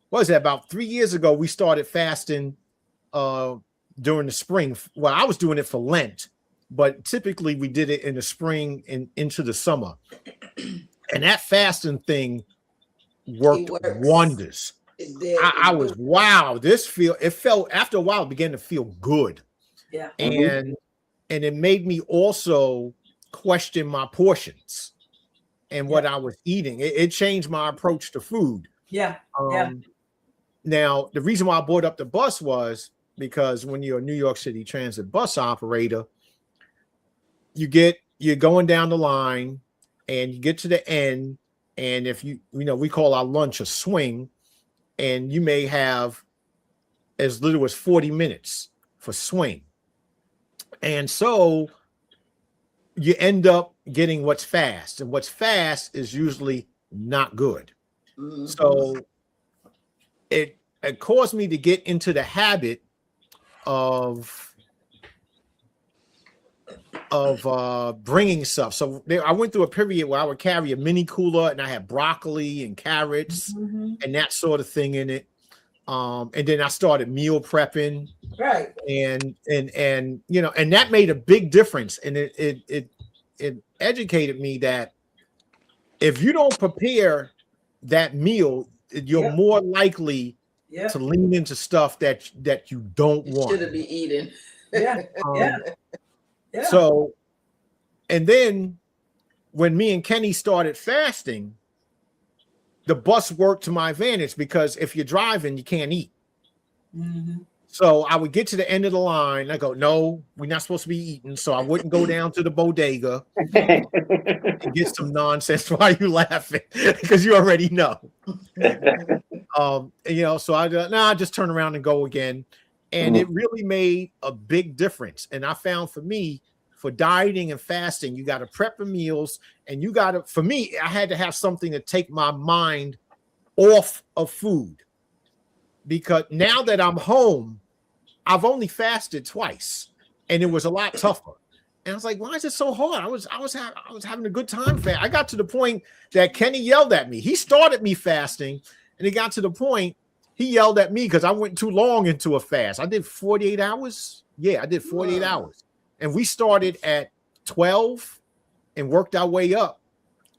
what was that, about 3 years ago, we started fasting during the spring. Well, I was doing it for Lent, but typically we did it in the spring and into the summer. And that fasting thing worked wonders. I was, wow, it felt, after a while, it began to feel good. Yeah. And it made me also question my portions and what I was eating. It changed my approach to food. Yeah. Now, the reason why I brought up the bus was because when you're a New York City Transit bus operator, you're going down the line and you get to the end. And if we call our lunch a swing, and you may have as little as 40 minutes for swing. And so you end up getting what's fast, and what's fast is usually not good. So it caused me to get into the habit of bringing stuff. So I went through a period where I would carry a mini cooler and I had broccoli and carrots and that sort of thing in it. And then I started meal prepping. Right. And that made a big difference. And it educated me that if you don't prepare that meal, you're more likely to lean into stuff that you don't want. Shouldn't be eating. Yeah. So, and then when me and Kenny started fasting, the bus worked to my advantage because if you're driving, you can't eat. So I would get to the end of the line. I go, no, we're not supposed to be eating. So I wouldn't go down to the bodega and get some nonsense. Why are you laughing? Because you already know. So I just turn around and go again. And it really made a big difference. And I found for me, for dieting and fasting, you got to prep the meals, and for me, I had to have something to take my mind off of food. Because now that I'm home, I've only fasted twice, and it was a lot tougher. And I was like, why is it so hard? I was having a good time. I got to the point that Kenny yelled at me. He started me fasting, and it got to the point he yelled at me because I went too long into a fast. I did 48 hours. Yeah, I did 48 hours. And we started at 12 and worked our way up.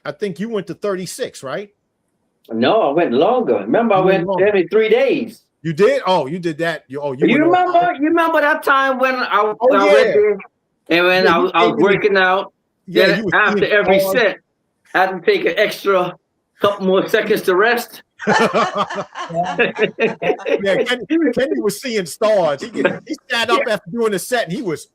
I think you went to 36, right? No, I went longer. Remember, I went every 3 days. You did? Oh, you did that. You remember? You remember that time when I went there and when I was working out? Yeah, after every set, had to take an extra couple more seconds to rest. Yeah, Kenny was seeing stars. He sat up after doing the set, and he was.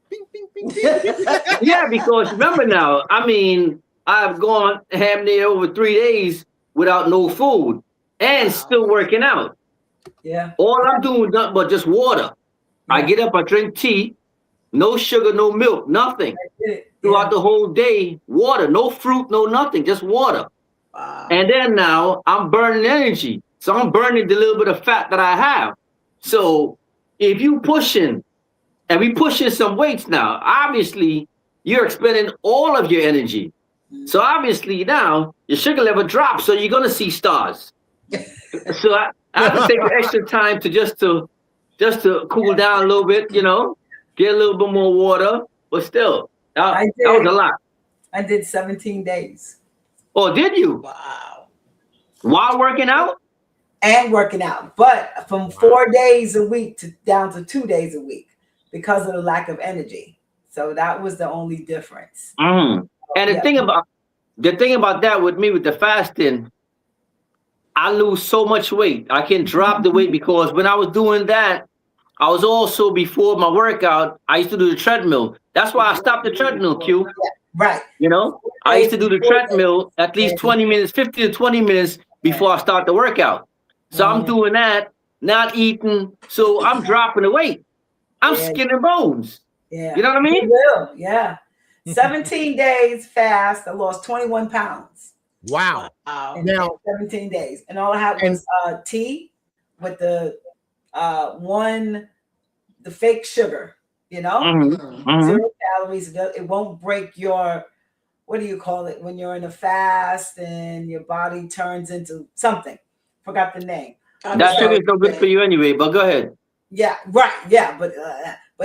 Bing, bing, bing, bing, bing. Yeah, because remember now, I mean, I've gone ham near over 3 days without no food and still working out. Yeah. All I'm doing is nothing but just water. I get up, I drink tea, no sugar, no milk, nothing. Throughout the whole day, water, no fruit, no nothing, just water. Wow. And then now I'm burning energy. So I'm burning the little bit of fat that I have. So if you pushing, and we pushing some weights now, obviously you're expending all of your energy. So obviously now your sugar level drops, so you're gonna see stars. So I have to take the extra time to just to cool down a little bit, you know, get a little bit more water, but still, that was a lot. I did 17 days. Oh, did you? Wow. While working out? And working out, but from 4 days a week down to 2 days a week because of the lack of energy. So that was the only difference. And the thing about that with me with the fasting, I lose so much weight. I can drop the weight because when I was doing that, I was also before my workout, I used to do the treadmill. That's why I stopped the treadmill, Q. Yeah, right. You know, I used to do the treadmill at least 20 minutes, 50 to 20 minutes before I start the workout. So I'm doing that, not eating. So I'm dropping the weight. I'm skin and bones. Yeah. You know what I mean? You will. Yeah. 17 days fast. I lost 21 pounds. Wow. In Now 17 days. And all I had was tea with the fake sugar, you know, 0 calories. It won't break your, what do you call it? When you're in a fast and your body turns into something. Forgot the name. That sugar is no good for you anyway, but go ahead. Yeah, right. Yeah, but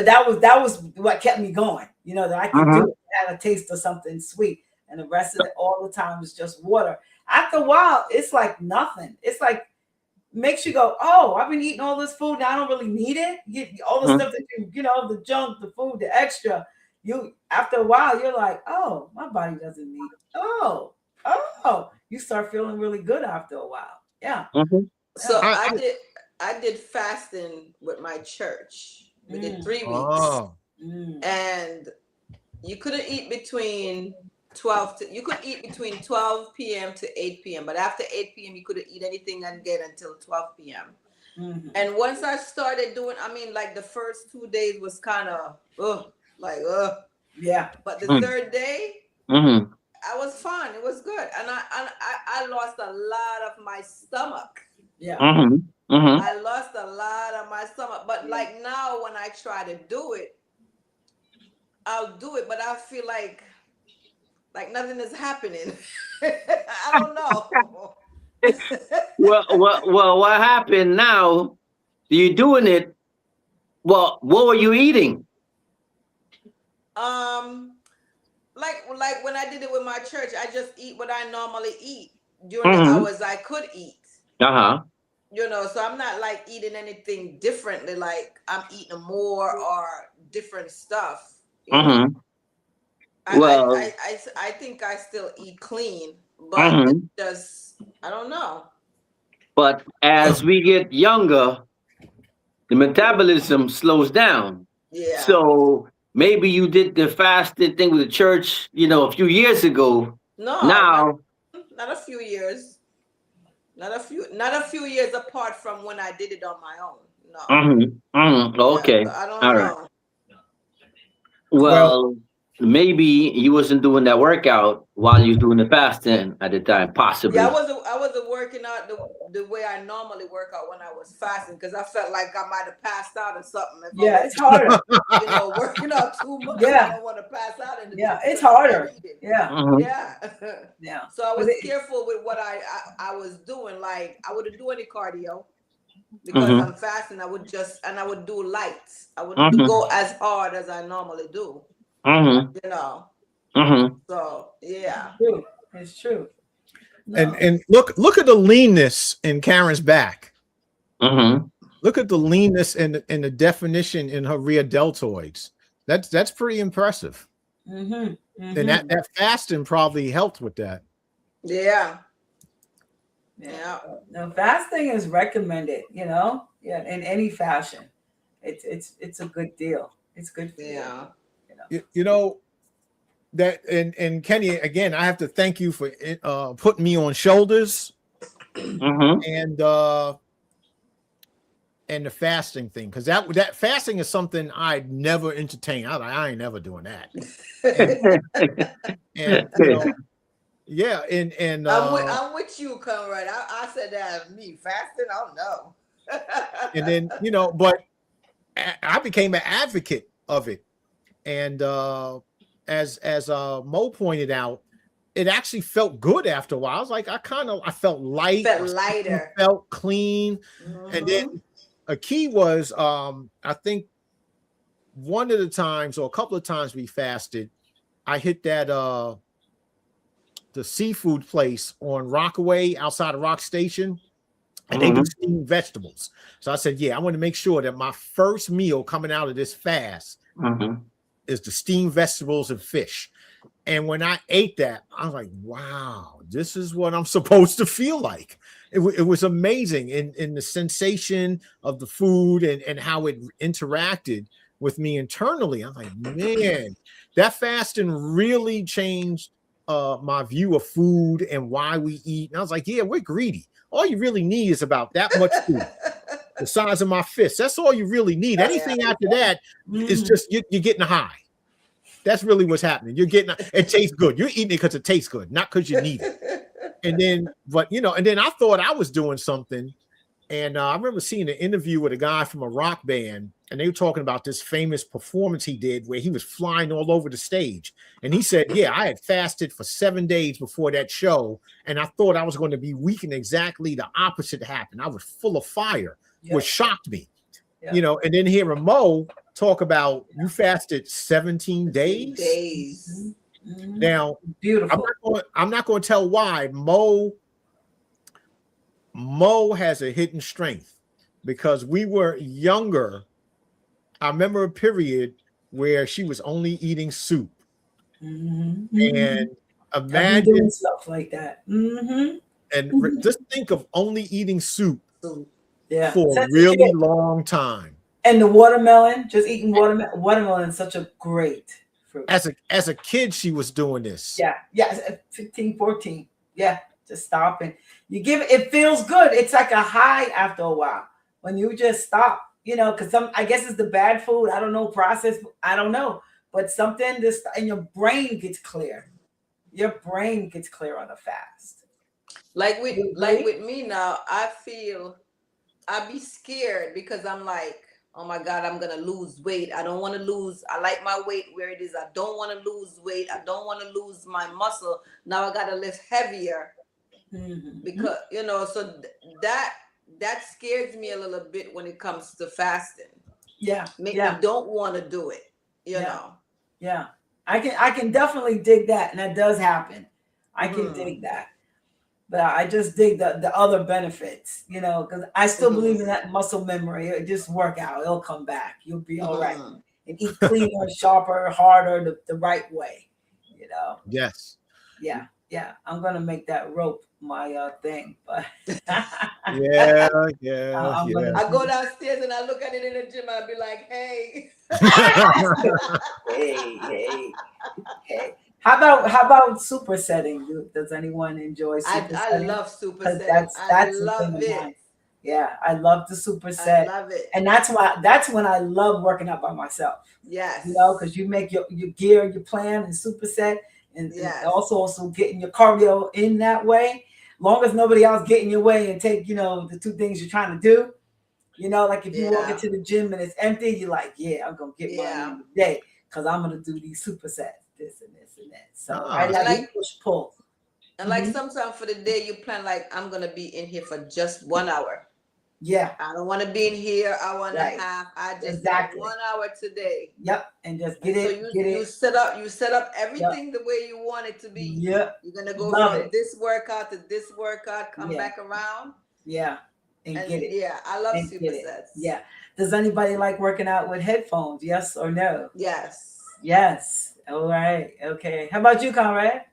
that was what kept me going. You know, that I could do it, had a taste of something sweet, and the rest of it all the time was just water. After a while, it's like nothing. It's like makes you go, oh, I've been eating all this food, and I don't really need it. All the stuff that you know, the junk, the food, the extra. You after a while, you're like, oh, my body doesn't need it. Oh, you start feeling really good after a while. Yeah. So I did fasting with my church. We did 3 weeks. Oh. And you couldn't eat between 12 p.m. to 8 p.m. But after 8 p.m. you couldn't eat anything again until 12 p.m. And once I started doing, I mean, like the first 2 days was kind of yeah. But the third day, I was fine. It was good, and I lost a lot of my stomach. Yeah. I lost a lot of my stomach, but like now when I try to do it, I'll do it, but I feel like nothing is happening. I don't know. well, what happened now? You're doing it. Well, what were you eating? Like when I did it with my church, I just eat what I normally eat during the hours I could eat. You know, so I'm not like eating anything differently. Like I'm eating more or different stuff. I think I still eat clean, but it's just I don't know. But as we get younger, the metabolism slows down. Yeah. So maybe you did the fasting thing with the church, you know, a few years ago. No. Now, not a few years. Not a few years apart from when I did it on my own. No. Okay. Yeah, so I don't All know. right. Well, maybe you wasn't doing that workout while you were doing the fasting at the time, possibly. Yeah, I wasn't working out the way I normally work out when I was fasting because I felt like I might have passed out or something. It's harder. You know, working out too much. Yeah. I don't want to pass out. It's harder. Yeah. Yeah. So I was careful with what I was doing. Like I wouldn't do any cardio because I'm fasting. I would do lights. I wouldn't go as hard as I normally do. You know. So yeah. It's true. No. And look at the leanness in Karen's back. Look at the leanness and the definition in her rear deltoids. That's pretty impressive. Mm-hmm. And that fasting probably helped with that. Yeah. Yeah. No, fasting is recommended, in any fashion. It's a good deal. It's good for You know that, and Kenny, again, I have to thank you for putting me on shoulders and the fasting thing, because that fasting is something I'd never entertained. I ain't never doing that. And yeah, and I'm with you, Conrad. I said that me fasting. Oh no. And then but I became an advocate of it, and as Mo pointed out, it actually felt good after a while. I was like, I felt light, lighter, felt clean, and then a key was I think one of the times or a couple of times we fasted, I hit that the seafood place on Rockaway outside of Rock Station, and they do steamed vegetables. So I said, yeah, I want to make sure that my first meal coming out of this fast is the steamed vegetables and fish. And when I ate that, I was like, wow, this is what I'm supposed to feel like. It was amazing in the sensation of the food and how it interacted with me internally. I'm like, man, that fasting really changed my view of food and why we eat. And I was like, yeah, we're greedy. All you really need is about that much food, the size of my fist. That's all you really need. Anything after that is just you're getting a high. That's really what's happening. You're getting it tastes good. You're eating it because it tastes good, not because you need it. And then, and then I thought I was doing something. And I remember seeing an interview with a guy from a rock band, and they were talking about this famous performance he did where he was flying all over the stage. And he said, yeah, I had fasted for 7 days before that show, and I thought I was going to be weak, and exactly the opposite happened. I was full of fire, which shocked me. And then hearing Mo talk about you fasted 17 days. Now, beautiful. I'm not going to tell why. Mo has a hidden strength because we were younger. I remember a period where she was only eating soup. And imagine doing stuff like that. And just think of only eating soup for a Since really long time. And the watermelon, just eating watermelon. Watermelon is such a great fruit. As a kid, she was doing this. Yeah, 15, 14. Yeah, just stopping. You give it feels good. It's like a high after a while when you just stop, because I guess it's the bad food. I don't know, processed. I don't know, but something and your brain gets clear. Your brain gets clear on a fast. Like with me now, I feel I'd be scared because I'm like, oh my God, I'm gonna lose weight. I don't want to lose. I like my weight where it is. I don't want to lose weight. I don't want to lose my muscle. Now I gotta lift heavier. Because so that scares me a little bit when it comes to fasting. Make me don't want to do it. You know. Yeah, I can definitely dig that, and that does happen. I can dig that, but I just dig the other benefits. Because I still believe in that muscle memory. It just work out. It'll come back. You'll be all right, and eat cleaner, sharper, harder, the right way. Yes. Yeah. I'm gonna make that rope my thing, but yeah. I go downstairs and I look at it in the gym. I'll be like, hey. hey. How about supersetting? Does anyone enjoy supersetting? I love supersetting. I love it. Yeah, I love the superset. I love it. And that's when I love working out by myself. Yes. Because you make your gear, your plan, and superset. And also getting your cardio in that way, long as nobody else get in your way and take, the two things you're trying to do. Like if you walk into the gym and it's empty, you're like, yeah, I'm going to get mine today because I'm going to do these supersets, this and this and that. So I like push pull. And like sometimes for the day you plan, like I'm going to be in here for just 1 hour. Yeah. I don't want to be in here. I want to have. I just want 1 hour today. Yep. And just get it. So you set up everything the way you want it to be. Yep. You're gonna go from this workout to this workout, come back around. Yeah. And get it. Yeah, I love supersets. Yeah. Does anybody like working out with headphones? Yes or no? Yes. Yes. All right. Okay. How about you, Conrad?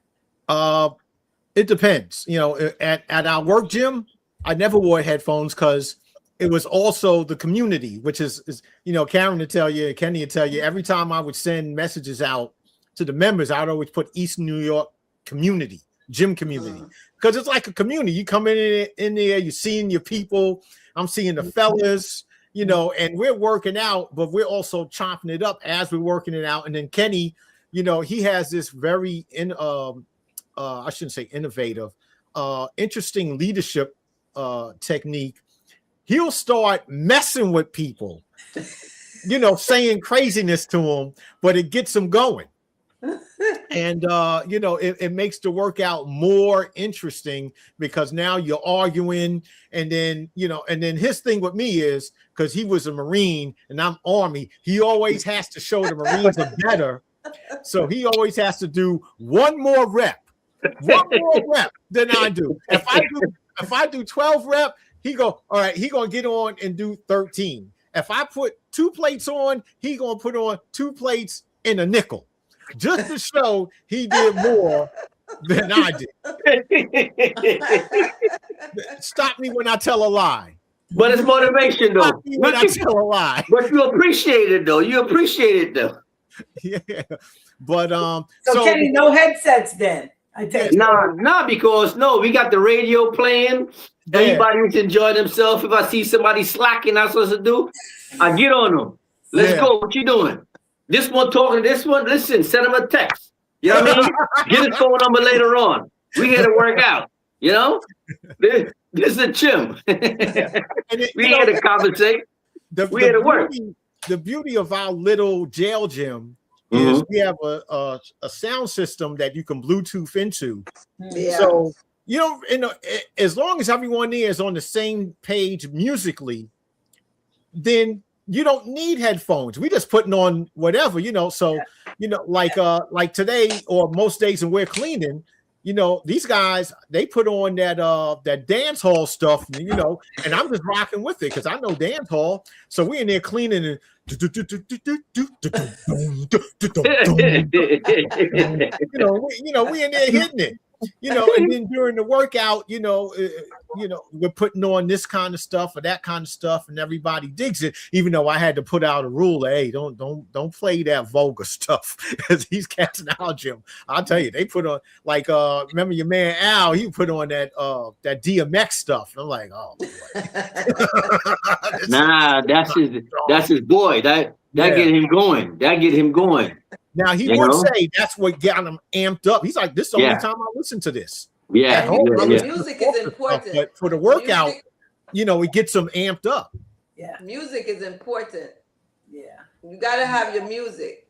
It depends. At our work gym, I never wore headphones because it was also the community, which is Karen to tell you, Kenny to tell you, every time I would send messages out to the members, I'd always put East New York community, gym community, because it's like a community. You come in there, you're seeing your people. I'm seeing the fellas, and we're working out, but we're also chopping it up as we're working it out. And then Kenny, he has this very I shouldn't say innovative, interesting leadership technique. He'll start messing with people, saying craziness to them, but it gets them going. And it makes the workout more interesting because now you're arguing, and then his thing with me is, because he was a Marine and I'm Army, he always has to show the Marines are better, so he always has to do one more rep than I do. If I do 12 rep, he gonna get on and do 13. If I put 2 plates on, he gonna put on 2 plates in a nickel, just to show he did more than I did. Stop me when I tell a lie. But it's motivation, though. Stop me when I tell a lie. But you appreciate it, though. Yeah, but so Kenny, no headsets then. I tell you. Nah, because we got the radio playing. Yeah. Everybody's enjoying themselves. If I see somebody slacking, I'm supposed to do, I get on them. Let's go. What you doing? This one talking to this one. Listen, send them a text. You know what I mean? Get his phone number later on. We here to work out. This is a gym. We here to compensate. We here to work. The beauty of our little jail gym is we have a sound system that you can Bluetooth into. Yeah. So as long as everyone there is on the same page musically, then you don't need headphones. We just putting on whatever, So like today or most days when we're cleaning, these guys, they put on that dance hall stuff, and I'm just rocking with it because I know dance hall. So we in there cleaning and we in there hitting it. And then during the workout, we're putting on this kind of stuff or that kind of stuff, and everybody digs it. Even though I had to put out a rule, hey, don't play that vulgar stuff, because these cats in our gym, I'll tell you, they put on remember your man Al, he put on that DMX stuff. I'm like, oh, nah, that's his boy. That get him going. That get him going. Now he would say that's what got him amped up. He's like, this is the only time I listen to this. Yeah. Music is important. But for the workout, it gets them amped up. Yeah. Music is important. Yeah. You gotta have your music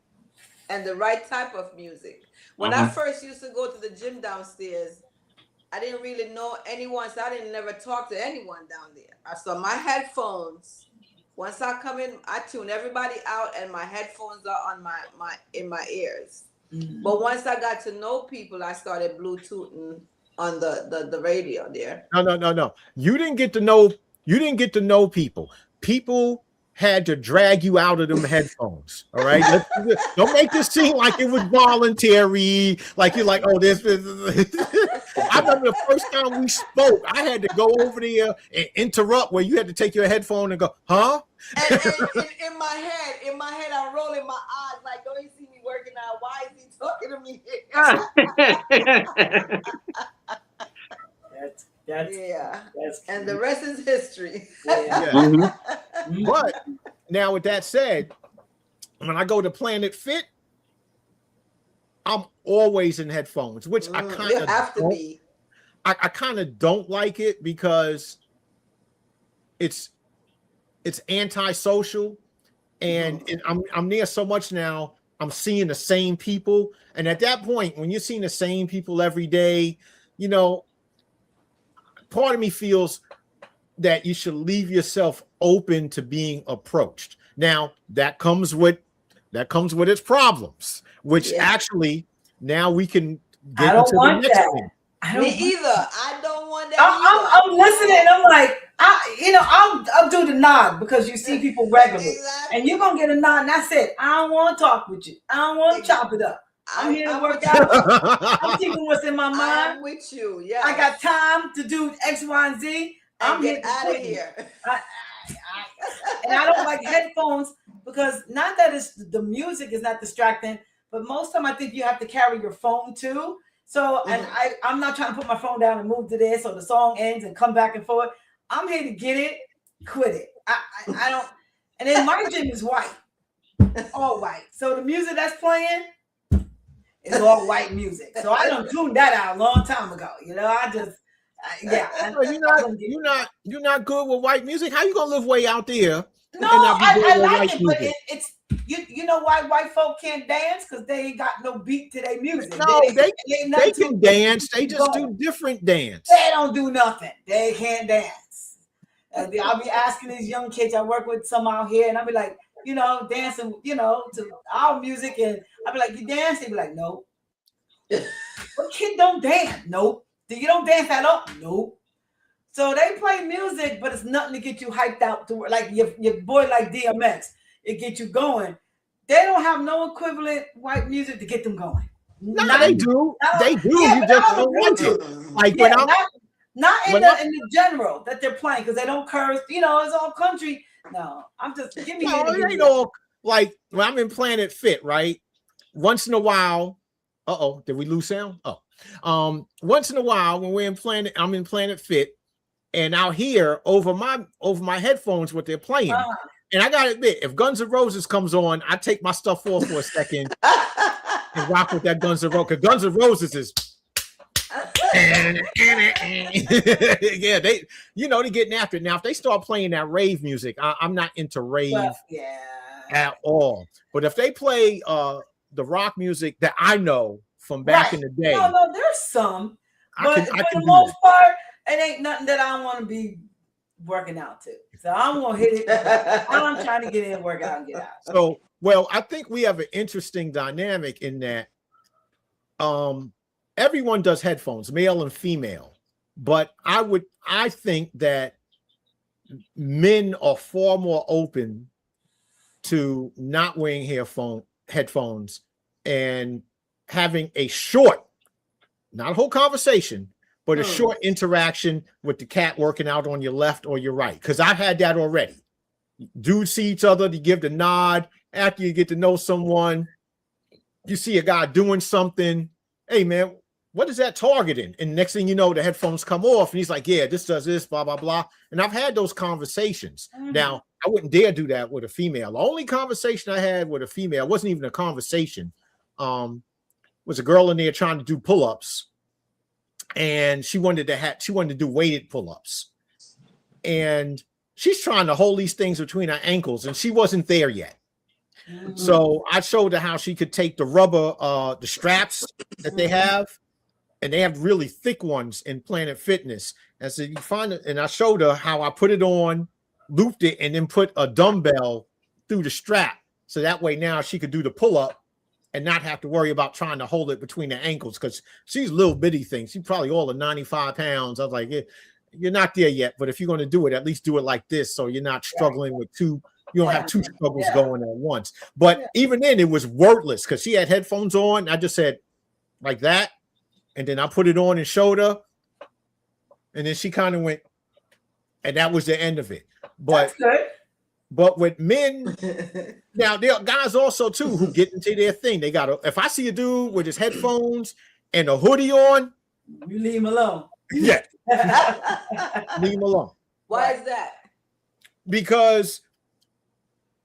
and the right type of music. When I first used to go to the gym downstairs, I didn't really know anyone, so I didn't never talk to anyone down there. So my headphones, once I come in, I tune everybody out, and my headphones are on in my ears. Mm-hmm. But once I got to know people, I started Bluetoothing on the radio there. No. You didn't get to know people. People had to drag you out of them headphones. All right. Don't make this seem like it was voluntary. Like you're like, oh, this. I remember the first time we spoke, I had to go over there and interrupt where you had to take your headphone and go, huh? And in my head, I'm rolling my eyes like, don't you see me working out? Why is he talking to me? And the rest is history. Yeah. But now with that said, when I go to Planet Fit, I'm always in headphones, which I kind of have to be. I kind of don't like it because it's antisocial, and I'm there so much now. I'm seeing the same people, and at that point, when you're seeing the same people every day, part of me feels that you should leave yourself open to being approached. Now that comes with its problems, which actually now we can get into the next thing. Me either. I don't want that. I'm listening. I'm like, I'll do the nod because you see people regularly, Exactly. and you're gonna get a nod. And that's it. I don't want to talk with you. I don't want to chop it up. I'm here to work out. I'm keeping what's in my mind. I'm with you. Yeah. I got time to do X, Y, and Z. I'm get here out of quit. here. And I don't like headphones because not that it's the music is not distracting, but most of the time I think you have to carry your phone too. So, and I'm not trying to put my phone down and move to this so the song ends and come back and forth. I'm here to get it, quit it. I don't. And then my gym is white, all white. So the music that's playing is all white music. So I done tuned that out a long time ago. I just. You're not good with white music. How you gonna live way out there? No, I like it, but it's you know why white folk can't dance? Because they ain't got no beat to their music. No, they can dance. They just do different dance. They don't do nothing. They can't dance. I'll be asking these young kids I work with some out here, and I'll be like, dancing, to our music, and I'll be like, you dance? They be like, no. What kid don't dance? Nope. You don't dance at all? Nope. So they play music, but it's nothing to get you hyped out to like your boy like DMX. It gets you going. They don't have no equivalent white music to get them going. No, they do. They do. Yeah, you just don't like it. Like when I'm not in the general that they're playing because they don't curse. It's all country. No, I'm just give me. No, it ain't all like when I'm in Planet Fit, right? Once in a while. Did we lose sound? Once in a while when I'm in Planet Fit, and I'll hear over my headphones what they're playing. And I gotta admit, if Guns N' Roses comes on, I take my stuff off for a second and rock with that Guns N' Roses. Because Guns N' Roses is yeah, they getting after it. Now, if they start playing that rave music, I'm not into rave at all. But if they play the rock music that I know from back in the day. No, there's some. But for the most part, it ain't nothing that I want to be working out to. So I'm going to hit it. I'm trying to get in, work out, and get out. So, well, I think we have an interesting dynamic in that everyone does headphones, male and female. But I think that men are far more open to not wearing headphones and having a short, not a whole conversation, but a short interaction with the cat working out on your left or your right. Because I've had that already. Dudes see each other, you give the nod. After you get to know someone, you see a guy doing something. Hey, man, what is that targeting? And next thing you know, the headphones come off, and he's like, yeah, this does this, blah, blah, blah. And I've had those conversations. Now, I wouldn't dare do that with a female. The only conversation I had with a female wasn't even a conversation. Was a girl in there trying to do pull-ups, and she wanted to do weighted pull-ups, and she's trying to hold these things between her ankles, and she wasn't there yet. So I showed her how she could take the rubber, the straps that they have, and they have really thick ones in Planet Fitness. And so you find it, and I showed her how I put it on, looped it, and then put a dumbbell through the strap. So that way now she could do the pull-up and not have to worry about trying to hold it between the ankles, because she's a little bitty thing. She's probably all of 95 pounds. I was like, you're not there yet, but if you're going to do it, at least do it like this, so you're not struggling with you don't have two struggles going at once. But even then, it was wordless because she had headphones on. I just said like that, and then I put it on and showed her, and then she kind of went, and that was the end of it. But But with men, now there are guys also too who get into their thing. They got if I see a dude with his headphones and a hoodie on, you leave him alone. Yeah. Leave him alone. Why is that? Because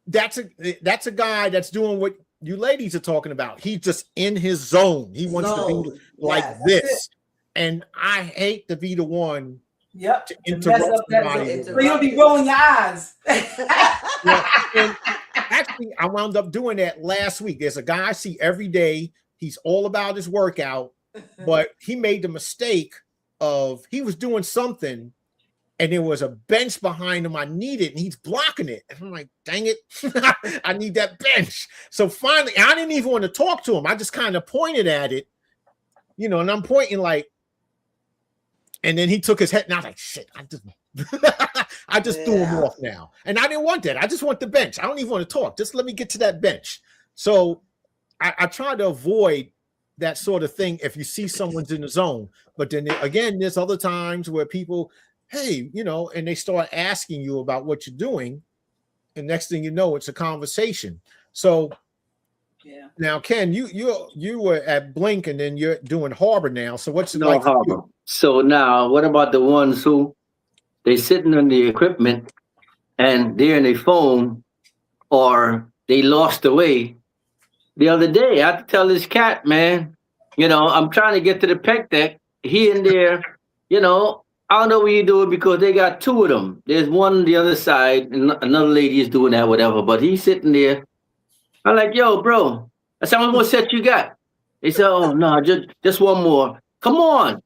that's a guy that's doing what you ladies are talking about. He's just in his zone. He wants to be like this. And I hate to be the one to interrupt somebody. So you'll be rolling your eyes. And actually, I wound up doing that last week. There's a guy I see every day. He's all about his workout, but he made the mistake of he was doing something and there was a bench behind him I needed, and he's blocking it. And I'm like, dang it, I need that bench. So finally, I didn't even want to talk to him. I just kind of pointed at it, and I'm pointing like, and then he took his head, and I was like, shit, I just I just threw him off now. And I didn't want that. I just want the bench. I don't even want to talk. Just let me get to that bench. So I try to avoid that sort of thing if you see someone's in the zone. But then again, there's other times where people, hey, you know, and they start asking you about what you're doing. And next thing you know, it's a conversation. So now, Ken, you were at Blink and then you're doing Harbor now. So what's it like? Harbor. So now, what about the ones who they sitting on the equipment and they're in their phone or they lost the way? The other day, I had to tell this cat, man, you know, I'm trying to get to the pec deck. He in there, you know, I don't know what you do because they got two of them. There's one on the other side, and another lady is doing that, whatever. But he's sitting there. I'm like, yo, bro, I said, how many more sets you got? He said, oh, no, just one more. Come on,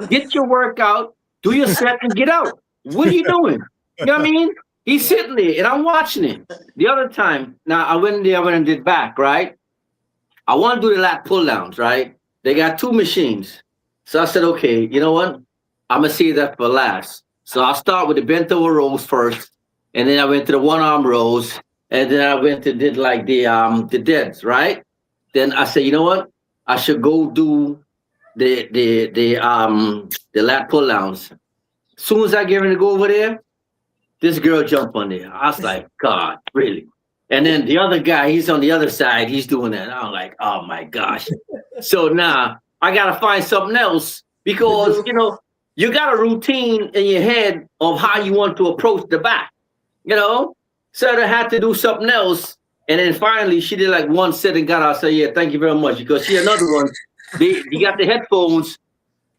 get your workout, do your set, and get out. What are you doing? You know what I mean? He's sitting there, and I'm watching him. The other time, now I went in there, I went and did back, right? I want to do the lat pull downs, right? They got two machines. So I said, okay, you know what? I'm going to save that for last. So I'll start with the bent over rows first. And then I went to the one arm rows. And then I went to did like the deads, right? Then I said, you know what? I should go do the lat pull downs. As soon as I get ready to go over there, this girl jumped on there. I was like, God, really? And then the other guy, he's on the other side, he's doing that. I'm like, oh my gosh. So now I gotta find something else because you know, you got a routine in your head of how you want to approach the back, you know? So I had to do something else. And then finally she did like one set and got out. I said, yeah, thank you very much. Because she another one, you got the headphones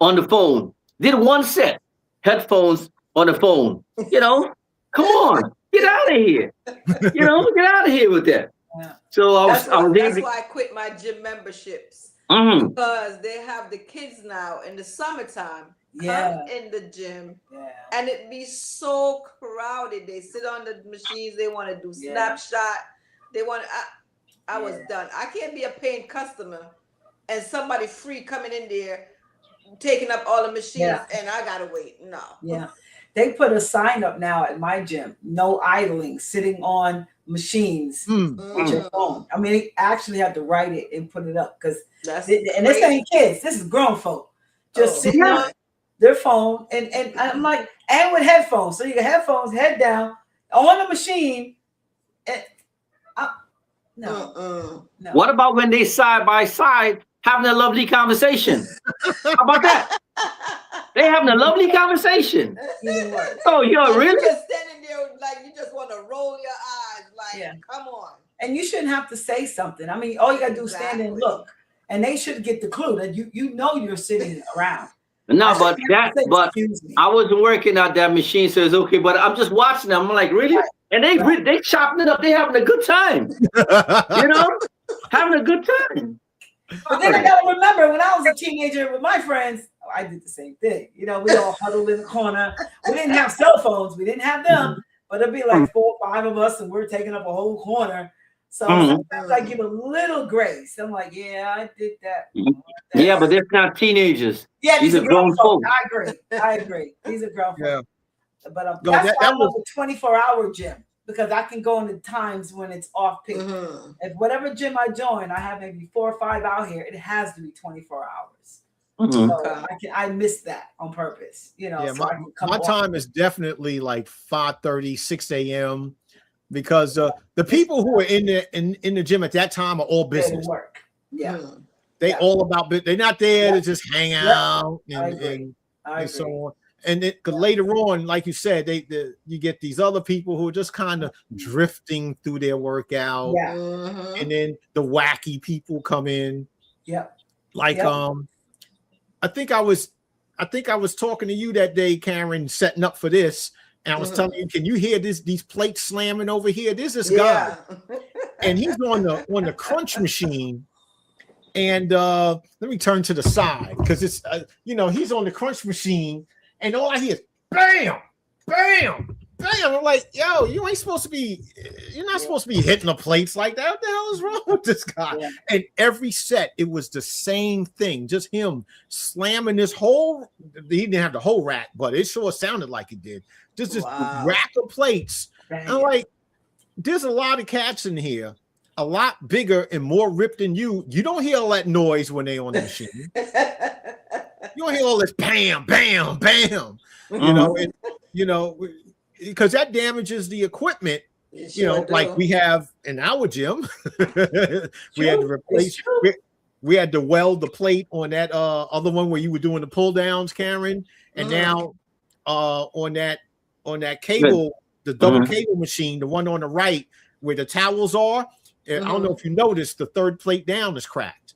on the phone. Did one set, headphones on the phone. You know, come on, get out of here. You know, get out of here with that. Yeah. So that's why I quit my gym memberships. Because they have the kids now in the summertime come in the gym and it be so crowded. They sit on the machines, they want to do snapshot. They want I was done. I can't be a paying customer and somebody free coming in there taking up all the machines and I gotta wait. No. Yeah. They put a sign up now at my gym, no idling, sitting on machines with your phone. I mean, they actually have to write it and put it up because this ain't kids, this is grown folk just sitting on their phone and I'm like, and with headphones. So you got headphones, head down on the machine. And no. What about when they side by side having a lovely conversation? How about that? They having a lovely conversation. Oh, you're really just standing there like you just want to roll your eyes, like come on. And you shouldn't have to say something. I mean, all you gotta do is stand and look, and they should get the clue that you know you're sitting around. No, but I wasn't working out that machine, so it's okay. But I'm just watching them. I'm like, really? Right. And they chopping it up. They having a good time. You know, having a good time. But then I gotta remember when I was a teenager with my friends, I did the same thing. You know, we all huddled in the corner. We didn't have cell phones. We didn't have them. But it'd be like 4 or 5 of us, and we're taking up a whole corner. So sometimes I give a little grace. I'm like, yeah, I did that. Yeah, but they're not teenagers. Yeah, these are grown folk. I agree. These are grown folk. Yeah. But that's why I love a 24-hour gym because I can go in the times when it's off peak. If whatever gym I join, I have maybe 4 or 5 out here. It has to be 24 hours. So I miss that on purpose. You know, my time is definitely like 5:30, 6 a.m. because the people who are in the gym at that time are all business. Work. Yeah. They all about they're not there to just hang out and so on. And because later on, like you said, you get these other people who are just kind of drifting through their workout. Yeah. And then the wacky people come in. Yeah. Like I think I was talking to you that day, Karen, setting up for this. And I was telling you, can you hear these plates slamming over here? There's this guy, and he's on the crunch machine. And let me turn to the side because it's he's on the crunch machine, and all I hear is bam, bam, Bam! I'm like, yo, you ain't supposed to be. You're not supposed to be hitting the plates like that. What the hell is wrong with this guy? Yeah. And every set, it was the same thing. Just him slamming this whole. He didn't have the whole rack, but it sure sounded like it did. Just this rack of plates. Right. I'm like, there's a lot of cats in here, a lot bigger and more ripped than you. You don't hear all that noise when they on the machine. You don't hear all this bam, bam, bam. You know, because that damages the equipment. Like we have in our gym. We had to replace. We had to weld the plate on that other one where you were doing the pull downs, Karen, and now on that cable. The double cable machine, the one on the right where the towels are. I don't know if you noticed, the third plate down is cracked.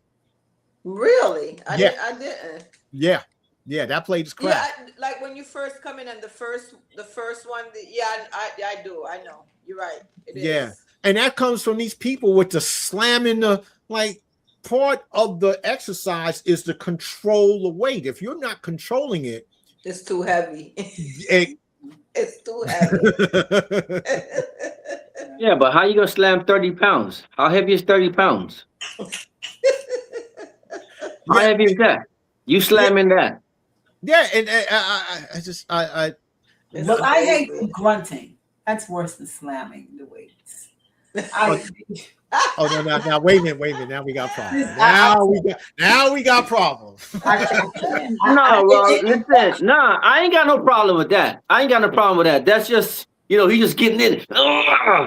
Really? I didn't. Yeah, that plate is cracked. Yeah, like when you first come in and the first one. I do. I know. You're right. It is. And that comes from these people with the slamming the part of the exercise is to control the weight. If you're not controlling it, it's too heavy. It's too heavy. Yeah, but how you gonna slam 30 pounds? How heavy is 30 pounds? How heavy is that? You slamming that? Yeah, and I hate grunting. That's worse than slamming the weights. Now wait a minute. Now we got problems. Now we got problems. No, well, listen. Nah, I ain't got no problem with that. That's just, he just getting in it. I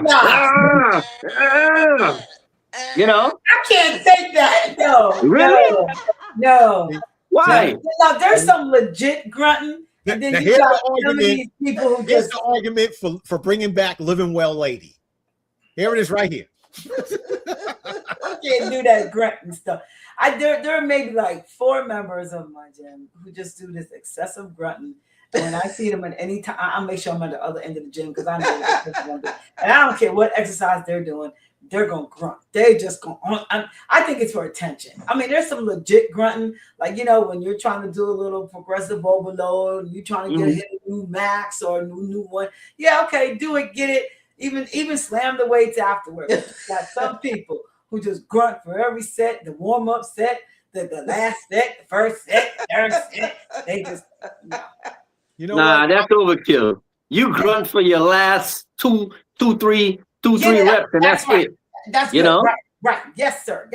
can't take that. No. Really? No. Why? Now there's some legit grunting. And then you got some of these people who here's the argument for bringing back Living Well Lady. Here it is right here. I can't do that grunting stuff. There are maybe like 4 members of my gym who just do this excessive grunting. And when I see them at any time, I'll make sure I'm at the other end of the gym because I know and I don't care what exercise they're doing, they're gonna grunt. They just go on. I think it's for attention. I mean, there's some legit grunting, like when you're trying to do a little progressive overload, you're trying to hit a new max or a new one. Yeah, okay, do it, get it. Even slam the weights afterwards. Got some people who just grunt for every set, the warm-up set, the last set, the first set, third set. They just Nah, that's overkill. You grunt for your last two, three reps, and that's right. it. That's good. Right. Yes, sir.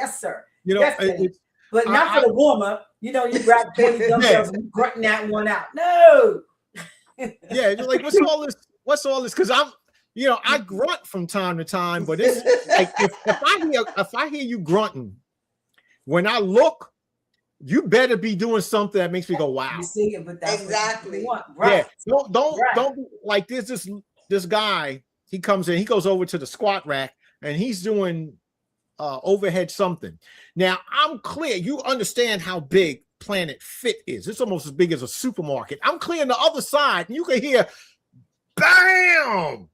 But not for the warm-up. You grab 20 dumbbells and grunting that one out. No. Yeah, you're like, what's all this? Because I grunt from time to time, but it's like if I hear you grunting, when I look, you better be doing something that makes me go, wow. You see it, but that's exactly what you want. Right. Yeah. Don't like this guy. He comes in, he goes over to the squat rack, and he's doing overhead something. Now I'm clear. You understand how big Planet Fit is. It's almost as big as a supermarket. I'm clear on the other side, and you can hear, bam.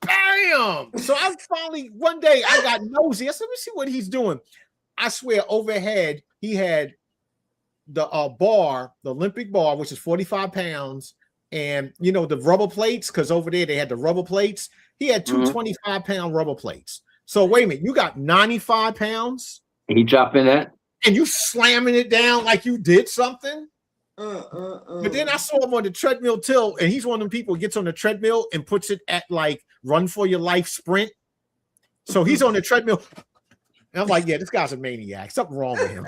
Bam! So I finally one day I got nosy. I said, let me see what he's doing. I swear, overhead, he had the bar, the Olympic bar, which is 45 pounds, and the rubber plates, because over there they had the rubber plates. He had two 25-pound rubber plates. So wait a minute, you got 95 pounds? He dropping that? And you slamming it down like you did something? But then I saw him on the treadmill tilt, and he's one of them people who gets on the treadmill and puts it at like run for your life sprint. So he's on the treadmill. And I'm like, yeah, this guy's a maniac. Something wrong with him.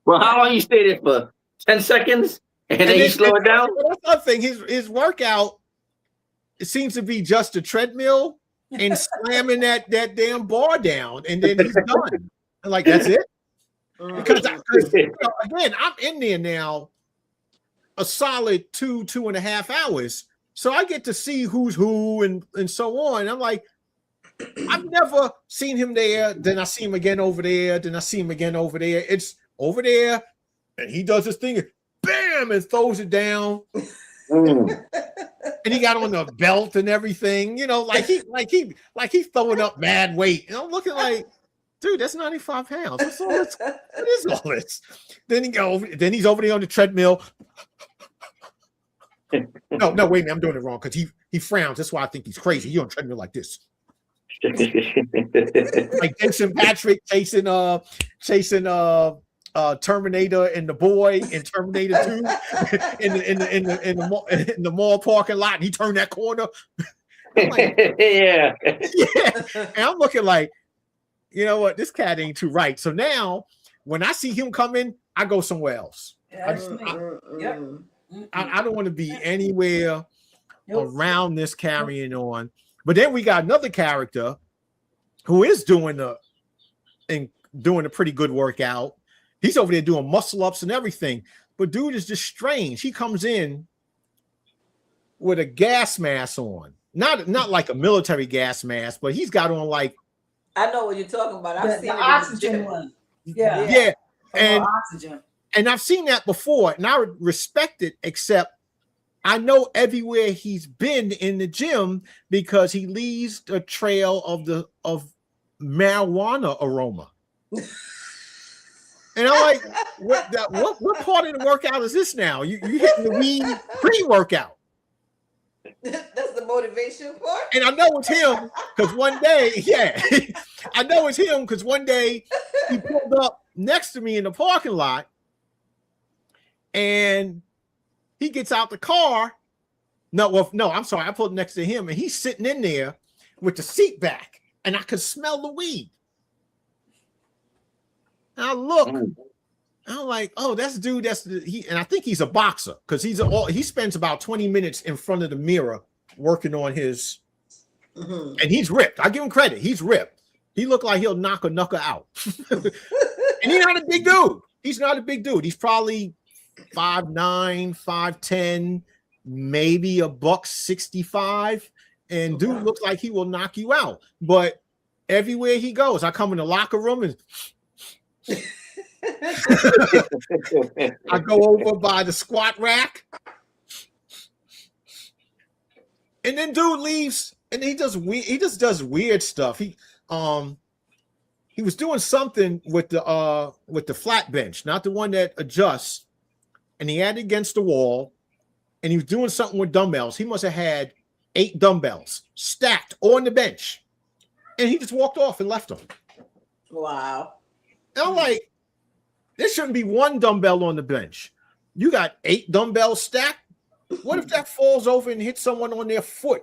Well, how long you stay there for? 10 seconds? And then you slow it down? That's another thing. His workout, it seems to be just a treadmill and slamming that damn bar down, and then he's done. I'm like, that's it? Because again, I'm in there now a solid 2.5 hours. So I get to see who's who and so on. I'm like, I've never seen him there. Then I see him again over there. Then I see him again over there. It's over there. And he does this thing, bam, and throws it down. And he got on the belt and everything, like he's throwing up mad weight. And I'm looking like, dude, that's 95 pounds. What's all this? What is all this? Then he's over there on the treadmill. No, wait a minute, I'm doing it wrong because he frowns. That's why I think he's crazy. He on treadmill like this. Like Jason Patrick chasing Terminator and the boy in Terminator 2 in the mall parking lot, and he turned that corner. Like, yeah. And I'm looking like, you know what, this cat ain't too right. So now when I see him coming, I go somewhere else. I don't want to be anywhere around this carrying on. But then we got another character who is doing a pretty good workout. He's over there doing muscle ups and everything. But dude is just strange. He comes in with a gas mask on. Not like a military gas mask, but he's got on like, I know what you're talking about. I've seen the it oxygen one. Yeah. And oxygen. And I've seen that before, and I respect it, except I know everywhere he's been in the gym because he leaves a trail of marijuana aroma. And I'm like, what part of the workout is this now? You hitting the weed pre-workout. That's the motivation part. And I know it's him because one day, I know it's him because one day he pulled up next to me in the parking lot. And he gets out the car. No, I'm sorry. I pulled next to him, and he's sitting in there with the seat back, and I could smell the weed. And I look, and I'm like, oh, that's dude. And I think he's a boxer because he spends about 20 minutes in front of the mirror working on his, and he's ripped. I give him credit. He's ripped. He looked like he'll knock a knucker out. And he's not a big dude. He's not a big dude. He's probably 5'9", 5'10", maybe $165, and dude looks like he will knock you out. But everywhere he goes, I come in the locker room and I go over by the squat rack, and then dude leaves, and he just does weird stuff. He was doing something with the flat bench, not the one that adjusts. And he had it against the wall, and he was doing something with dumbbells. He must have had 8 dumbbells stacked on the bench, and he just walked off and left them. Wow. And I'm like, there shouldn't be 1 dumbbell on the bench. You got 8 dumbbells stacked. What if that falls over and hits someone on their foot?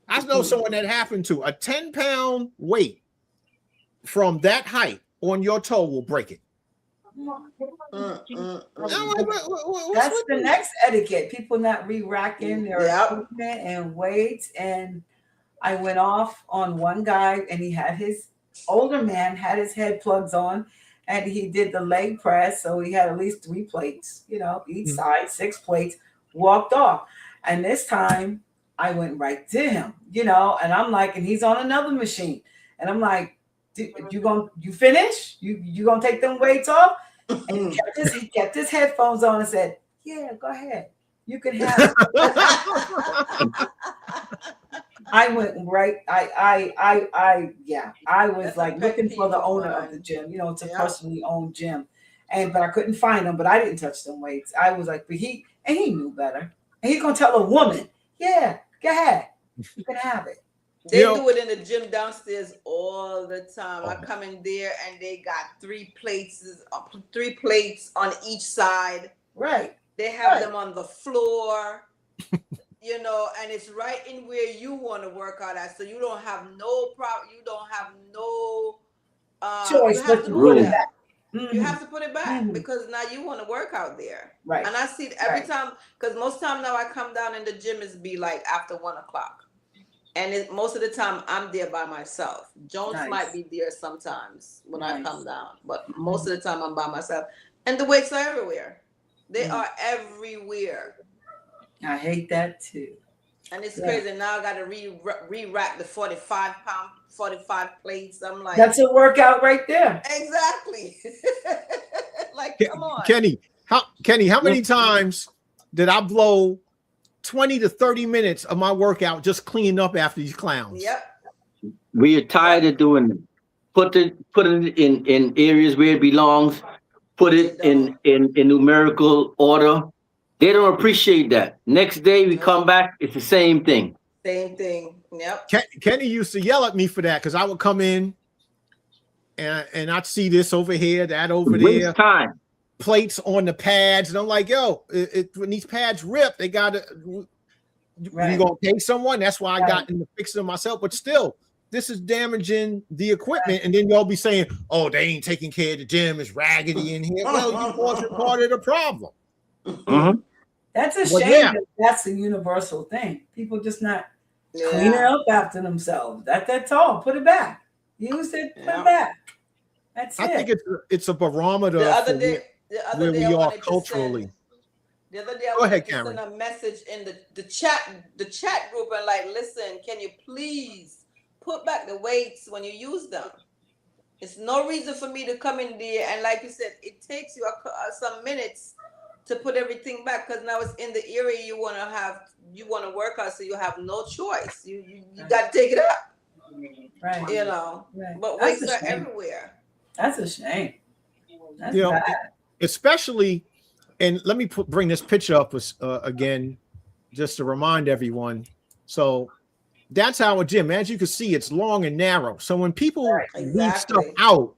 I know someone that happened to. A 10-pound weight from that height on your toe will break it. That's the next etiquette. People not re-racking their equipment and weights. And I went off on one guy, and he had his older man had his head plugs on, and he did the leg press. So he had at least 3 plates, each side, 6 plates, walked off. And this time I went right to him, and I'm like, and he's on another machine. And I'm like, you finish? You gonna take them weights off? And he kept his headphones on and said, yeah, go ahead. You can have it. I went right. I was like looking for the owner of the gym. It's a personally owned gym, but I couldn't find him. But I didn't touch them weights. I was like, but he knew better. And he's gonna tell a woman, yeah, go ahead, you can have it. They do it in the gym downstairs all the time. I come in there and they got 3 plates on each side. Right. They have them on the floor, and it's right in where you want to work out at. So you don't have no problem. You don't have no choice. You have to put it back. You have to put it back because now you want to work out there. Right. And I see it every time because most time now I come down in the gym is be like after 1 o'clock. And most of the time, I'm there by myself. Jones might be there sometimes when I come down, but most of the time, I'm by myself. And the weights are everywhere. They are everywhere. I hate that too. And it's crazy. Now I got to re-rack the 45 plates. I'm like, that's a workout right there. Exactly. Like, come on. Kenny, how many times did I blow 20 to 30 minutes of my workout just cleaning up after these clowns? Yep. We are tired of doing it. Put it in areas where it belongs. Put it in numerical order. They don't appreciate that. Next day we come back, it's the same thing. Same thing. Yep. Kenny used to yell at me for that because I would come in and I'd see this over here, that over Waste there, time. plates on the pads, and I'm like, yo, when these pads rip, they gotta. Right. You gonna pay someone? That's why I Right. got into fixing them myself. But still, this is damaging the equipment, and then y'all be saying, "Oh, they ain't taking care of the gym. It's raggedy in here." Well, you caused part of the problem. Mhm. That's a Well, shame. yeah. That's a universal thing. People just not Yeah. cleaning up after themselves. That's all. Put it back. Use it. Put Yeah. it back. That's I it. think it's a barometer The other for day, where we I are wanted to culturally. send- The other day, I Go ahead, wanted to send Karen. a message in the chat group and like, listen, can you please put back the weights when you use them? It's no reason for me to come in there and, like you said, it takes you some minutes to put everything back because now it's in the area you want to work out, so you have no choice. You got to take it up, Right. you know. Right. But That's weights a are shame. everywhere. That's a shame. That's You know, bad. especially, and let me bring this picture up again, just to remind everyone. So that's our gym. As you can see, it's long and narrow. So when people leave stuff Exactly. out,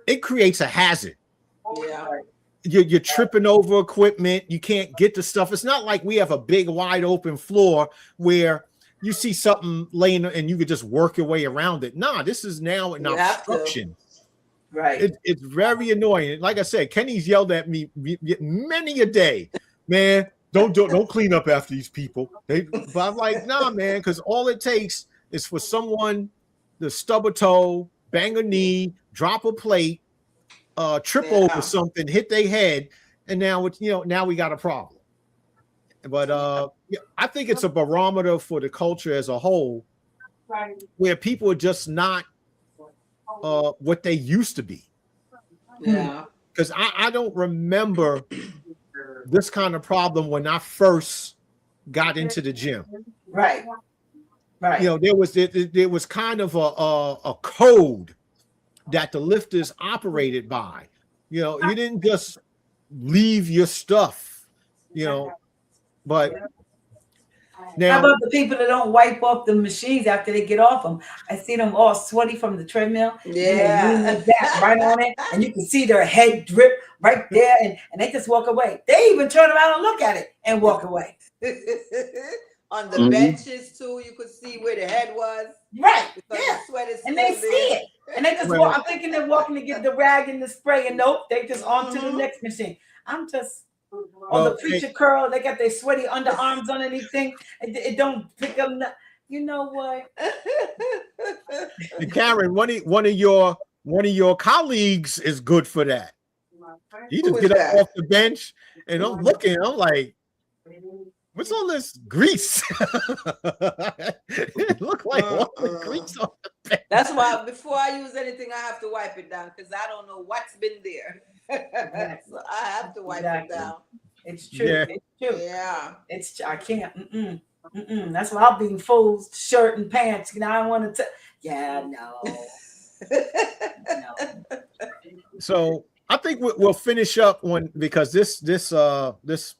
it creates a hazard. Yeah. You're tripping over equipment. You can't get the stuff. It's not like we have a big, wide open floor where you see something laying and you could just work your way around it. Nah, this is now an You have to. obstruction. Right. It's very annoying. Like I said, Kenny's yelled at me many a day, man. Don't clean up after these people. But I'm like, nah, man, because all it takes is for someone to stub a toe, bang a knee, drop a plate, trip over something, hit their head, and now it's now we got a problem. But yeah, I think it's a barometer for the culture as a whole, where people are just not what they used to be. Yeah. Because I don't remember this kind of problem when I first got into the gym. Right. Right. You know, there was kind of a code that the lifters operated by. You know, you didn't just leave your stuff, you know, but How now about the people that don't wipe off the machines after they get off them? I see them all sweaty from the treadmill. Yeah. And they lean like that right on it, and you can see their head drip right there, and they just walk away. They even turn around and look at it and walk away. On the benches too, you could see where the head was. Right. Because Yeah. the sweat is And they still see there. it. And they just Well- walk. I'm thinking they're walking to get the rag and the spray, and nope, they just on to the next machine. I'm just on Well, the preacher curl. They got their sweaty underarms underneath thing. It don't pick up. You know what? And Karen, one of your colleagues is good for that. He Who just is get up that? off the bench, and I'm looking. I'm like, what's all this grease? It looked like all the grease on the bench. That's why before I use anything, I have to wipe it down because I don't know what's been there. So I have to wipe Exactly. it down. It's true. Yeah. It's true. Yeah. It's I can't. That's why I'll be in full shirt and pants. You know, I don't want to. Yeah, no. No. So I think we'll finish up because this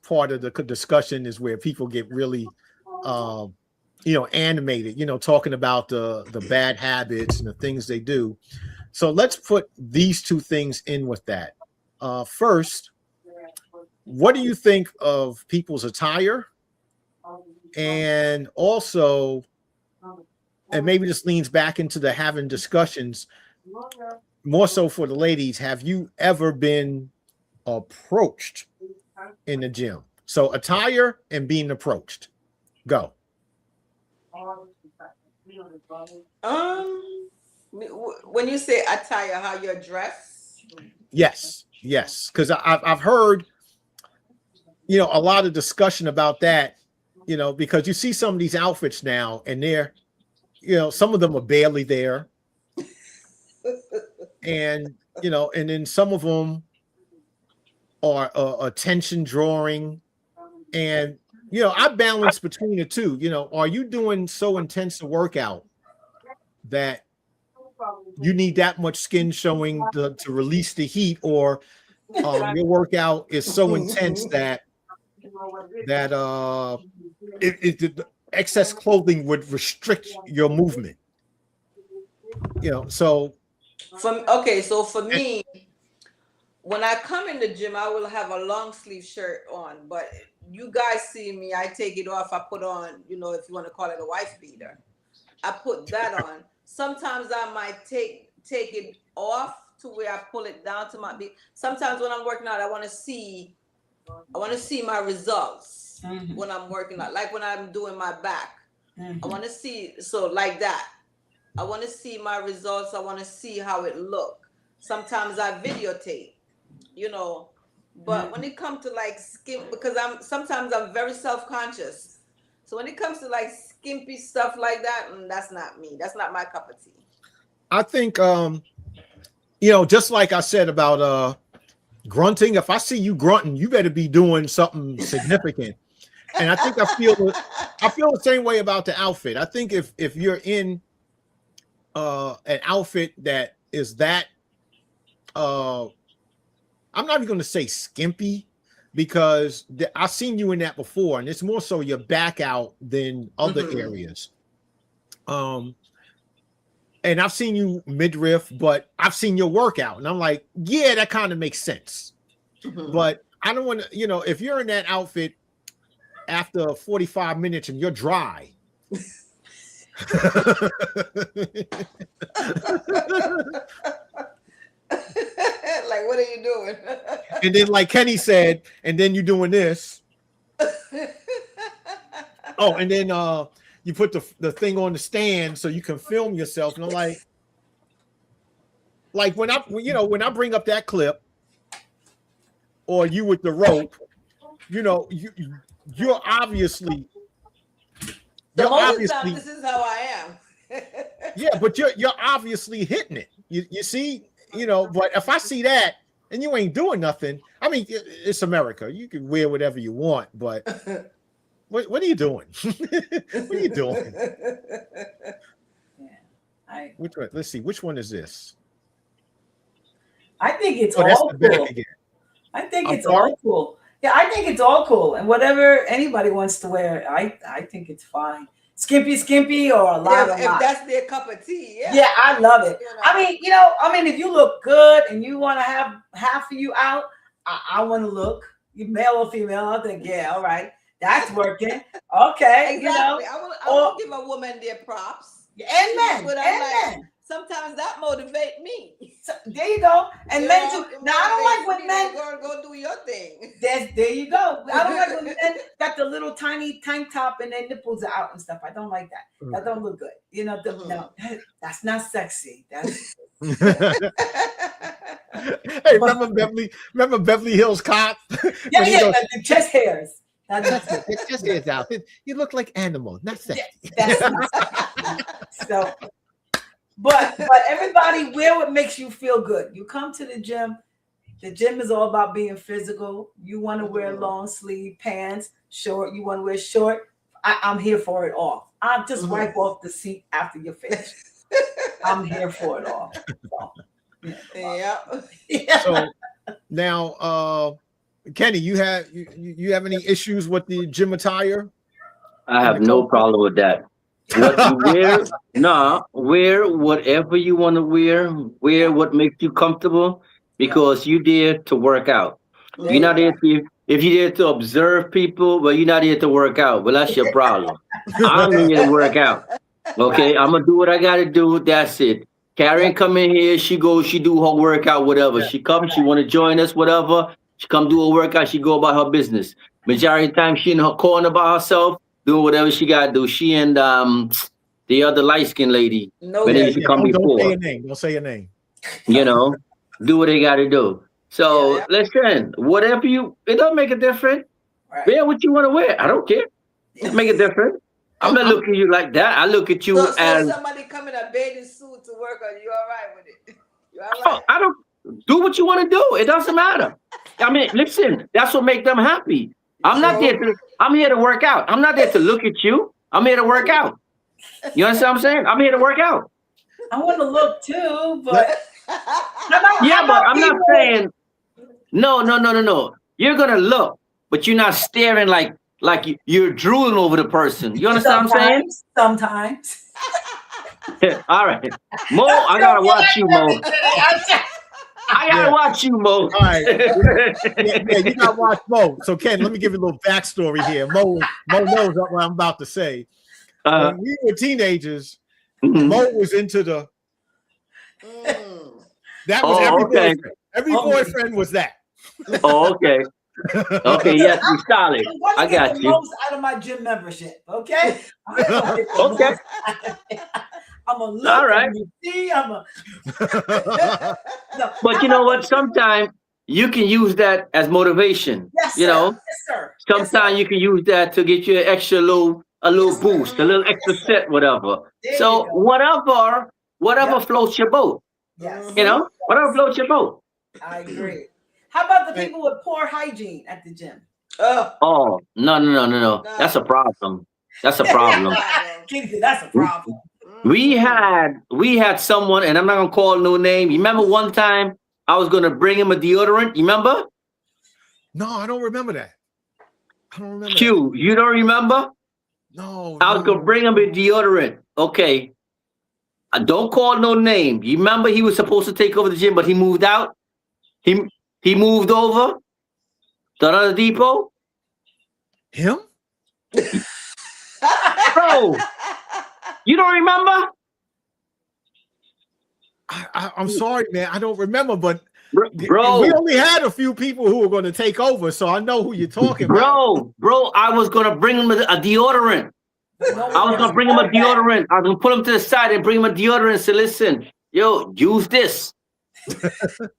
part of the discussion is where people get really animated, talking about the bad habits and the things they do. So let's put these two things in with that. First, what do you think of people's attire? And also, and maybe this leans back into the having discussions, more so for the ladies, have you ever been approached in the gym? So attire and being approached. Go. When you say attire, how you're dressed? Yes, because I've heard, a lot of discussion about that, because you see some of these outfits now, and they're, some of them are barely there, and and then some of them are attention drawing, and I balance between the two. Are you doing so intense a workout that you need that much skin showing to release the heat, or your workout is so intense that that the excess clothing would restrict your movement. So for me, when I come in the gym, I will have a long sleeve shirt on, but you guys see me, I take it off, I put on, if you want to call it a wife beater, I put that on. Sometimes I might take it off to where I pull it down to my beat. Sometimes when I'm working out, I want to see my results when I'm working out, like when I'm doing my back. I want to see, so like that. I want to see my results. I want to see how it look. Sometimes I videotape, but when it comes to like because sometimes I'm very self-conscious. So when it comes to like skimpy stuff like that, that's not me. That's not my cup of tea. I think, just like I said about grunting, if I see you grunting, you better be doing something significant. And I think I feel the same way about the outfit. I think if you're in an outfit that is that I'm not even going to say skimpy, because I've seen you in that before, and it's more so your back out than other areas. And I've seen you midriff, but I've seen your workout, and I'm like, yeah, that kind of makes sense. But I don't want to, if you're in that outfit after 45 minutes and you're dry. Like, what are you doing? And then, like Kenny said, and then you're doing this. Oh, and then you put the thing on the stand so you can film yourself. And I'm like when I bring up that clip, or you with the rope, you're obviously. Most of the time, this is how I am. Yeah, but you're obviously hitting it. You see, but if I see that and you ain't doing nothing, I mean, it's America. You can wear whatever you want, but what are you doing? What are you doing? Yeah, Which one? Let's see. Which one is this? I think it's Oh, that's all the back cool. again. I think I'm it's sorry? all cool. Yeah, I think it's all cool. And whatever anybody wants to wear, I think it's fine. Skimpy, or a lot of if that's their cup of tea, yeah. Yeah, I love it. I mean, if you look good and you want to have half of you out, I want to look, you male or female. I think, yeah, all right, that's working. Okay, Exactly. I will give a woman their props. And men. Sometimes that motivate me. So, there you go. And men too. Now I don't like when men go do your thing. there you go. I don't like when men got the little tiny tank top and their nipples are out and stuff. I don't like that. That don't look good. No, that's not sexy. That's Hey, remember Beverly Hills Cop? yeah, the chest hairs. It's just his out. You look like animal, not sexy. That's not so. But everybody wear what makes you feel good. You come to the gym. The gym is all about being physical. You want to wear long sleeve pants, short. You want to wear short. I'm here for it all. I'll just wipe off the seat after you're finished. I'm here for it all. So, yeah. So now, Kenny, you have any issues with the gym attire? I have no problem with that. What you wear, wear whatever you want to wear. Wear what makes you comfortable, because you're there to work out. You're not there to, if you're there to observe people, but you're not here to work out. Well, that's your problem. I'm here to work out. Okay, I'm gonna do what I gotta do. That's it. Karen come in here, she do her workout, whatever. She comes, she want to join us, whatever. She come do her workout, she go about her business. Majority of the time, she in her corner by herself, doing whatever she gotta do. She and the other light-skinned lady. No, when they come before. Say your name. Don't say your name. Do what they gotta do. So listen, whatever it don't make a difference. Right. Wear what you want to wear. I don't care. It make a difference. I'm not looking at you like that. I look at you as somebody come in a bathing suit to work on you. All right with it? You all right? Oh, I don't do what you want to do. It doesn't matter. I mean, listen, that's what makes them happy. I'm here to work out. I'm not there to look at you. I'm here to work out. You understand what I'm saying? I'm here to work out. I want to look too, but but I'm not saying no. You're gonna look, but you're not staring like you're drooling over the person. You understand what I'm saying? Sometimes. All right, Mo, I gotta watch you, Mo. I gotta watch you, Mo. All right. Yeah, you gotta watch Mo. So Ken, let me give you a little backstory here. Mo knows what I'm about to say. When we were teenagers, Mo was into the. That was every boyfriend. Every boyfriend was that. Oh, okay. Okay, yes, you solid. I got you. Most out of my gym membership, okay? Okay. I'm a look. All right. But you know what? Sometimes you can use that as motivation. Yes, you know, yes, sir. sometimes you can use that to get you an extra little boost, a little extra set, whatever. So whatever floats your boat. Yes. You know, whatever floats your boat. I agree. How about the people with poor hygiene at the gym? Oh, no. That's a problem. That's a problem. That's a problem. We had someone, and I'm not gonna call no name. You remember one time I was gonna bring him a deodorant? You remember? No, I don't remember that. Q, you don't remember? No. I was gonna bring him a deodorant. Okay. Don't call no name. You remember he was supposed to take over the gym, but he moved out? He moved over to another depot? Him? Bro, you don't remember? I'm sorry, man. I don't remember, but bro, we only had a few people who were going to take over, so I know who you're talking about. Bro, I was going to bring him a deodorant. I was going to bring him a deodorant. I was going to put him to the side and bring him a deodorant and say, listen, yo, use this. You know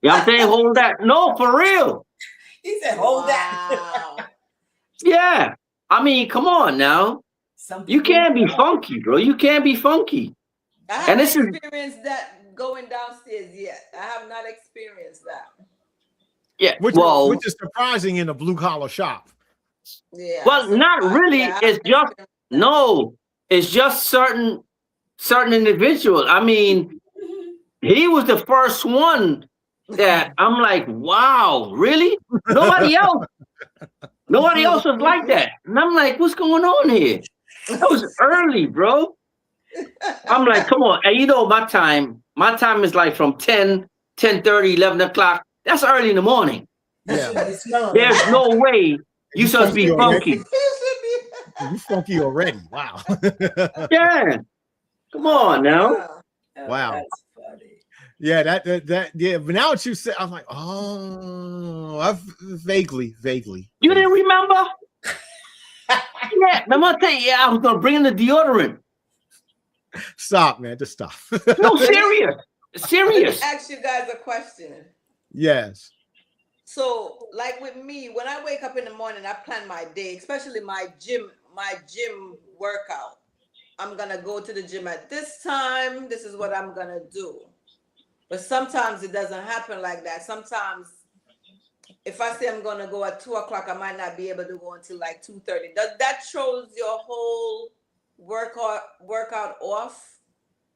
what I'm saying? Hold that. No, for real. He said, hold that. Yeah. I mean, come on now. You can't be funky, bro. You can't be funky. I haven't experienced that going downstairs yet. I have not experienced that. Yeah, which is surprising in a blue collar shop. Yeah. Well, not really. It's just it's just certain individuals. I mean, he was the first one that I'm like, wow, really? Nobody else was like that. And I'm like, what's going on here? That was early, bro. I'm like, come on. And you know, my time is like from 10, 10:30, 11 o'clock. That's early in the morning. Yeah. There's no way you supposed to be funky. You funky already. Wow. Yeah. Come on now. Wow. That's funny. Yeah, that yeah. But now that you said, I'm like, oh, I've vaguely. You didn't remember? Yeah, I'm gonna tell you, I was gonna bring in the deodorant. Stop, man. Just stop. No, serious. Let me ask you guys a question. Yes. So, like with me, when I wake up in the morning, I plan my day, especially my gym workout. I'm gonna go to the gym at this time. This is what I'm gonna do. But sometimes it doesn't happen like that. Sometimes if I say I'm gonna go at 2 o'clock, I might not be able to go until like 2:30. Does that throws your whole workout off?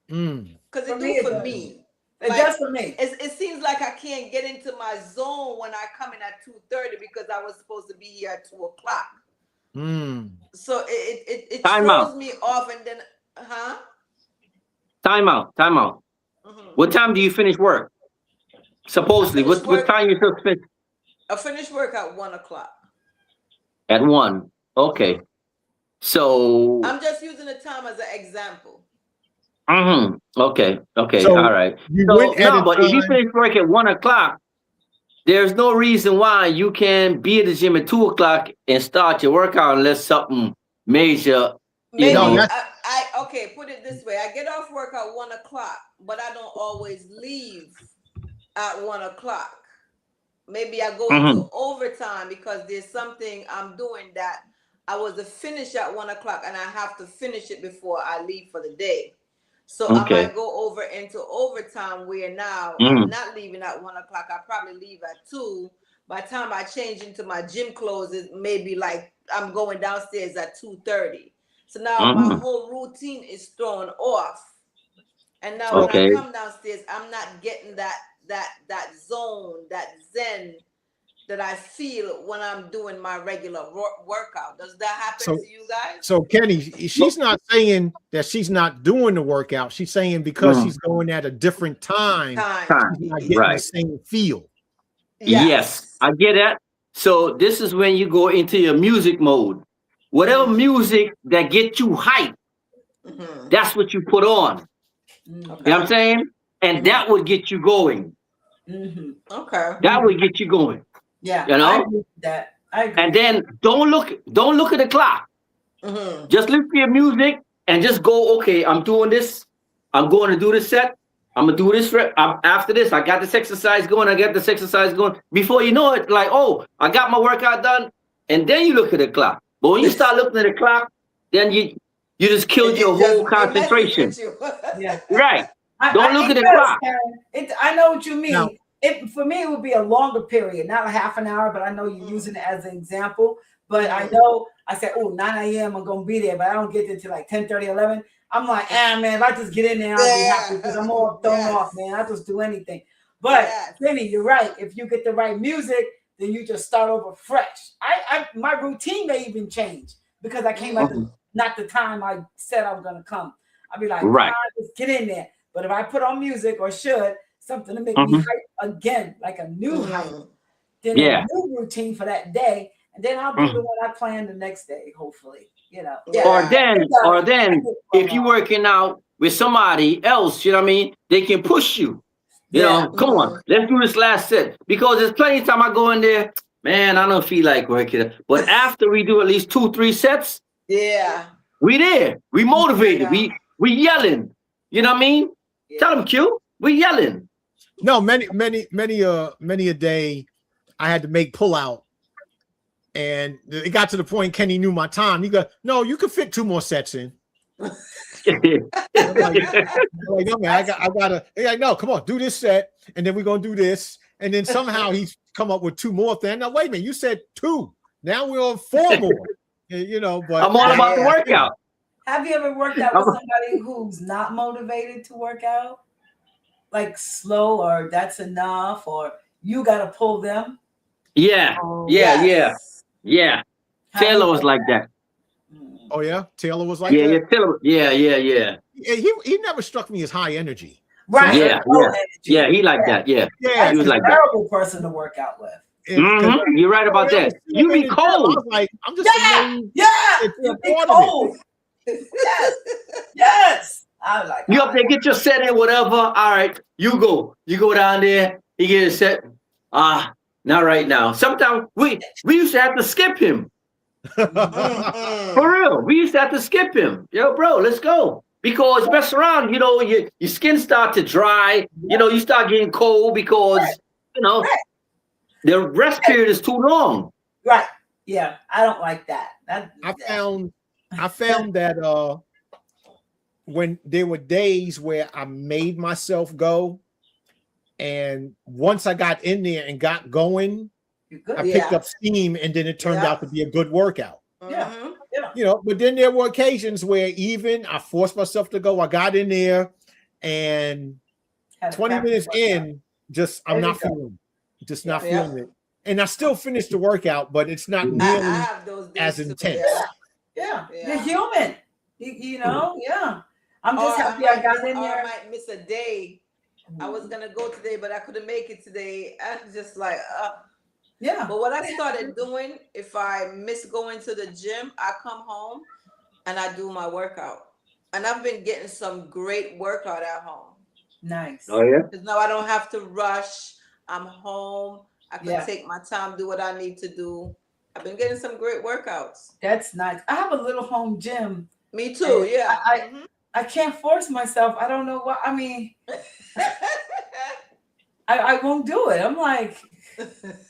Because it do for me. It does for me. It seems like I can't get into my zone when I come in at 2:30 because I was supposed to be here at 2 o'clock. So it throws me off, and then Time out. What time do you finish work? Supposedly, what time you supposed to finish? I finish work at 1 o'clock. At 1. Okay. So I'm just using the time as an example. Okay. So All right. But if you finish work at 1 o'clock, there's no reason why you can be at the gym at 2 o'clock and start your workout unless something major. Maybe okay, put it this way. I get off work at 1 o'clock, but I don't always leave at 1 o'clock. Maybe I go into overtime because there's something I'm doing that I was to finish at 1 o'clock and I have to finish it before I leave for the day. So I might go over into overtime where now I'm not leaving at 1 o'clock. I probably leave at 2. By the time I change into my gym clothes, it may be like I'm going downstairs at 2:30. So now my whole routine is thrown off. And now when I come downstairs, I'm not getting that zone, that zen that I feel when I'm doing my regular workout. Does that happen to you guys? So Kenny, she's not saying that she's not doing the workout. She's saying because she's going at a different time. She's not getting the same feel. Yes, I get that. So this is when you go into your music mode. Whatever music that gets you hyped, that's what you put on. You know what I'm saying? And that would get you going. Okay. That would get you going. Yeah. You know? I agree with that. I agree. And then don't look at the clock. Just listen to your music and just go, okay, I'm doing this. I'm going to do this set. I'm going to do this. After this, I got this exercise going. I got this exercise going. Before you know it, like, oh, I got my workout done. And then you look at the clock. But when you start looking at the clock, then you just killed your whole concentration. Yeah. Right. Don't look at the clock. I know what you mean. No. For me, it would be a longer period, not a half an hour, but I know you're using it as an example. But I know I said, oh, 9 a.m. I'm going to be there, but I don't get there until like 10:30, 11. I'm like, man, if I just get in there, I'll be happy because I'm all thrown off, man. I'll just do anything. But Kenny, you're right. If you get the right music, then you just start over fresh. My routine may even change because I came at not the time I said I was going to come. I'll be like, just get in there. But if I put on music or something to make me hype again, like a new hype, then a new routine for that day, and then I'll do the one I plan the next day, hopefully. You know. Or then if you're working out with somebody else, you know what I mean, they can push you. You know, come on, let's do this last set. Because there's plenty of time I go in there, man, I don't feel like working. But after we do at least 2-3 sets, we there. We motivated. We yelling. You know what I mean? Tell them, Q, we yelling. No, many a day I had to make pull out. And it got to the point Kenny knew my time. He go, no, you can fit 2 more sets in. I gotta. Like, no, come on, do this set, and then we're gonna do this, and then somehow he's come up with 2 more things. Now wait a minute, you said 2. Now we're on 4 more. You know, but I'm all about the workout. Have you ever worked out with somebody who's not motivated to work out, like slow, or that's enough, or you got to pull them? Yeah. Taylor was like that. Oh yeah, Taylor was like that. Yeah, Taylor. Yeah. He never struck me as high energy. Right. Yeah. He like that. Yeah. He was like that. Terrible person to work out with. You're right about that. You be cold. I was like, I'm just amazed. You be cold. Yes. I was like, you up there, get your set in, whatever. All right, you go. You go down there. He get his set. Not right now. Sometimes we used to have to skip him. For real, we used to have to skip him. Yo, bro, let's go. Because mess around, you know, your skin start to dry. You know, you start getting cold because you know the rest period is too long. Right. Yeah, I don't like that. I found that when there were days where I made myself go, and once I got in there and got going, I picked up steam, and then it turned out to be a good workout. Yeah. You know, but then there were occasions where even I forced myself to go. I got in there, and 20 minutes in, I'm not feeling it. Just not feeling it. And I still finished the workout, but it's not nearly as intense. Yeah. You're human. You know, I'm just happy I got in there. I might miss a day. I was gonna go today, but I couldn't make it today. I was just like, But what I started doing, if I miss going to the gym, I come home and I do my workout. And I've been getting some great workout at home. Nice. Oh yeah. Because now I don't have to rush. I'm home. I can take my time, do what I need to do. I've been getting some great workouts. That's nice. I have a little home gym. Me too. Yeah. I can't force myself. I don't know what. I mean, I won't do it. I'm like,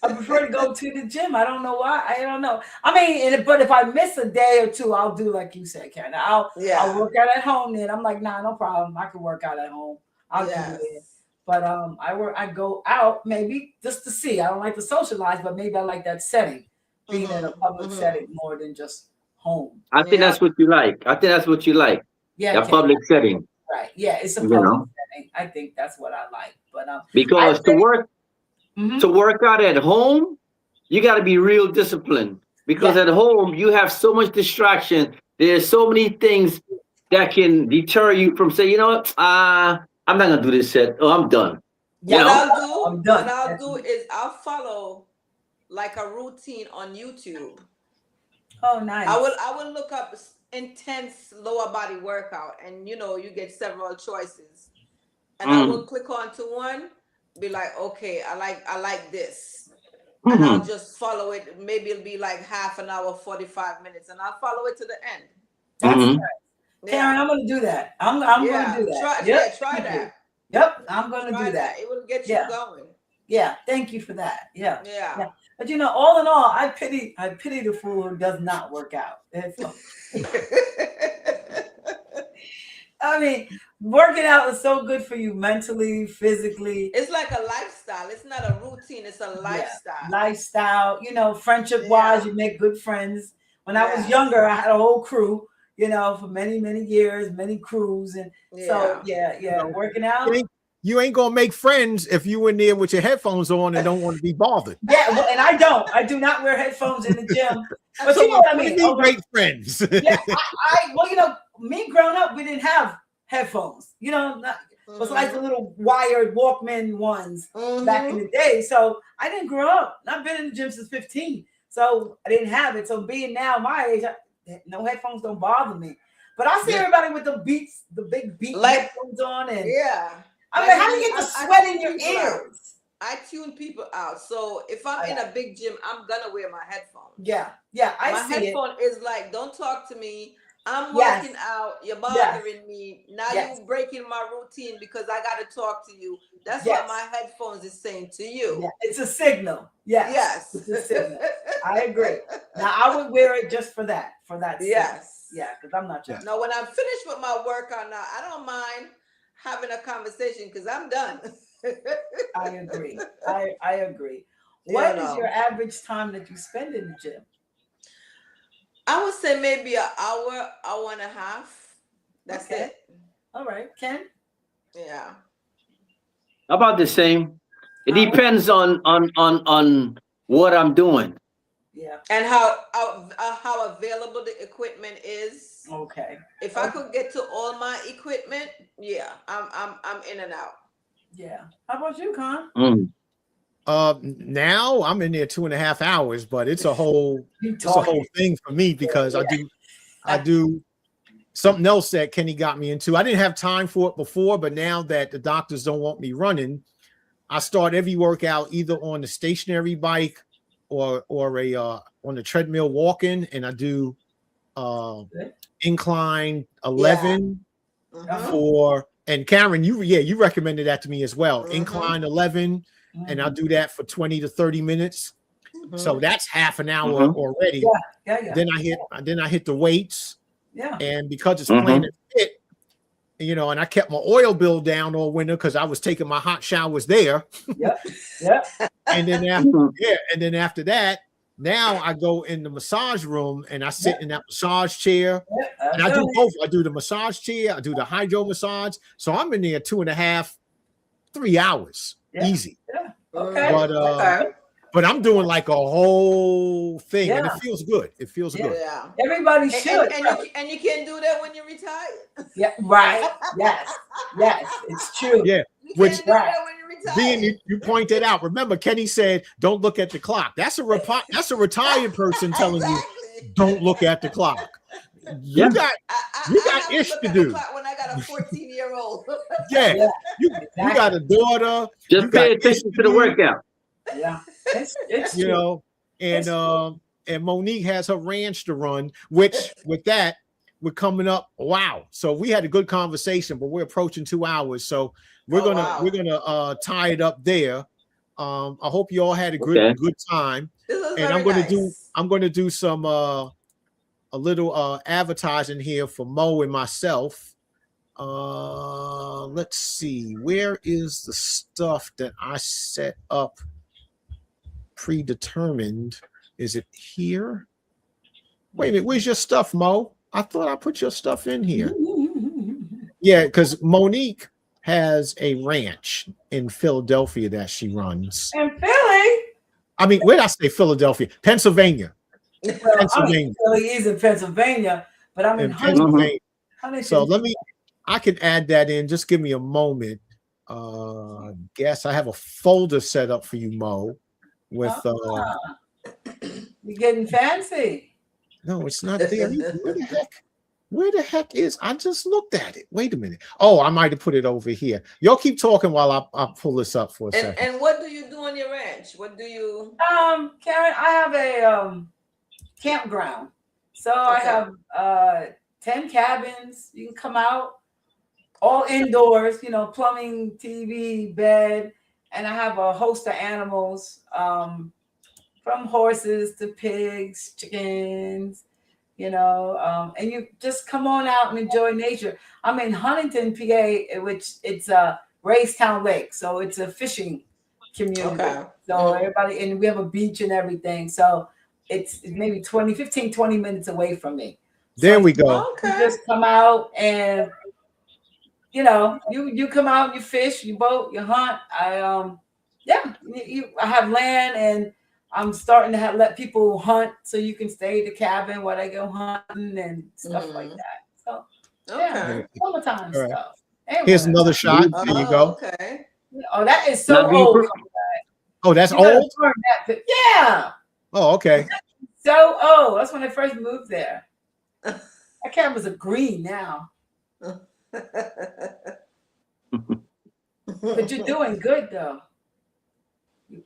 I prefer to go to the gym. I don't know why. I don't know. I mean, but if I miss a day or two, I'll do like you said, Karen. I'll work out at home. Then I'm like, nah, no problem. I can work out at home. I'll do it. But I go out maybe just to see. I don't like to socialize, but maybe I like that setting, being in a public setting more than just home. I think that's what you like. Yeah, a public setting. Right. Yeah, it's a public setting. I think that's what I like. But because to work out at home you got to be real disciplined because at home you have so much distraction. There's so many things that can deter you from saying, you know what, I'm not gonna do this set. Oh, I'm done. What I'm done. What I'll do is I'll follow like a routine on YouTube. Oh, nice. I will look up intense lower body workout, and you get several choices, and I will click on to one, be like, okay, I like this, and I'll just follow it. Maybe it'll be like half an hour, 45 minutes, and I'll follow it to the end. That's nice. Karen, I'm gonna do that. I'm gonna do that. Try that. Yep, I'm gonna do that. It will get you going. Yeah, thank you for that. Yeah. Yeah. But all in all, I pity the fool who does not work out. I mean, working out is so good for you mentally, physically. It's like a lifestyle. It's not a routine. It's a lifestyle. Lifestyle, friendship wise, you make good friends. When I was younger, I had a whole crew, for many, many years, many crews. And so, working out. You ain't gonna make friends if you in there with your headphones on and don't want to be bothered. Yeah, well, and I don't. I do not wear headphones in the gym. But you know what I mean? Great friends. Yeah, me growing up, we didn't have headphones. It was like the little wired Walkman ones back in the day. So I didn't grow up. I've been in the gym since 15. So I didn't have it. So being now my age, no headphones don't bother me. But I see everybody with the big beat headphones on, and I mean, how do you get the sweat in your ears? I tune people out. So if I'm in a big gym, I'm gonna wear my headphones. Yeah, my headphone is like, don't talk to me. I'm working out. You're bothering me. Now you're breaking my routine because I got to talk to you. That's what my headphones is saying to you. Yeah, it's a signal. Yes. It's a signal. I agree. Now I would wear it just for that. Yes. Yeah, because I'm not just. Now when I'm finished with my workout, now I don't mind having a conversation because I'm done. I agree. I agree. What is your average time that you spend in the gym? I would say maybe an hour, hour and a half. That's it. All right, Ken. Yeah. About the same. It depends on what I'm doing. Yeah. And how available the equipment is. Okay. If I could get to all my equipment, I'm in and out. Yeah. How about you, Con? Now I'm in there 2.5 hours, but it's a whole thing for me because I do something else that Kenny got me into. I didn't have time for it before, but now that the doctors don't want me running, I start every workout either on the stationary bike or on the treadmill walking, and I do incline 11 for. And Karen, you recommended that to me as well. Incline 11, and I'll do that for 20 to 30 minutes. So that's half an hour already. Yeah. Then I hit the weights. Yeah. And because it's Planet Fit, and I kept my oil bill down all winter because I was taking my hot showers there. Yeah. And then after that, now I go in the massage room and I sit in that massage chair. And I do both. I do the massage chair, I do the hydro massage. So I'm in there 2.5, 3 hours. Easy. Yeah. Okay. But I'm doing like a whole thing, and it feels good. It feels good. Yeah. Everybody should. And you can't do that when you're retired. Yeah. Right. Yes. It's true. Yeah. Which do that when you're retired. Being you pointed out. Remember, Kenny said, "Don't look at the clock." That's a retired person telling you, "Don't look at the clock." You got ish to do. When I got a 14-year-old. Yeah. You got a daughter. Just pay attention to the workout. Yeah. It's and Monique has her ranch to run, which with that, we're coming up. Wow. So we had a good conversation, but we're approaching 2 hours. So we're gonna tie it up there. I hope you all had a good time. And I'm gonna do some a little advertising here for Mo and myself. Let's see, where is the stuff that I set up predetermined? Is it here? Wait a minute, where's your stuff, Mo? I thought I put your stuff in here. Yeah, because Monique has a ranch in Philadelphia that she runs. In Philly? I mean, where did I say Philadelphia? Pennsylvania. Well, I Pennsylvania. mean, Philly is in Pennsylvania, but I'm in Pennsylvania. Huntington. So I can add that in. Just give me a moment. Guess I have a folder set up for you, Mo. With You're getting fancy. no, it's not there. Where the heck? Where the heck is? I just looked at it. Wait a minute. Oh, I might have put it over here. Y'all keep talking while I pull this up for a second. And what do you do on your ranch? What do you? Karen, I have a campground. So I have 10 cabins. You can come out, all indoors, you know, plumbing, TV, bed, and I have a host of animals, from horses to pigs, chickens, you know, and you just come on out and enjoy nature. I'm in Huntington, PA, which it's a Raystown Lake, so it's a fishing community. Okay. So everybody, and we have a beach and everything. So it's maybe 15, 20 minutes away from me. There we go. You just come out and, you know, you come out, you fish, you boat, you hunt. I have land, and I'm starting to let people hunt, so you can stay at the cabin while they go hunting and stuff like that. So yeah, summertime stuff. Anyway. Here's another shot. There you go. Okay. Oh, that is so old. Oh, that's You gotta old? burn that. Yeah. Oh, okay. So old. That's when I first moved there. That cameras are green now. But you're doing good though.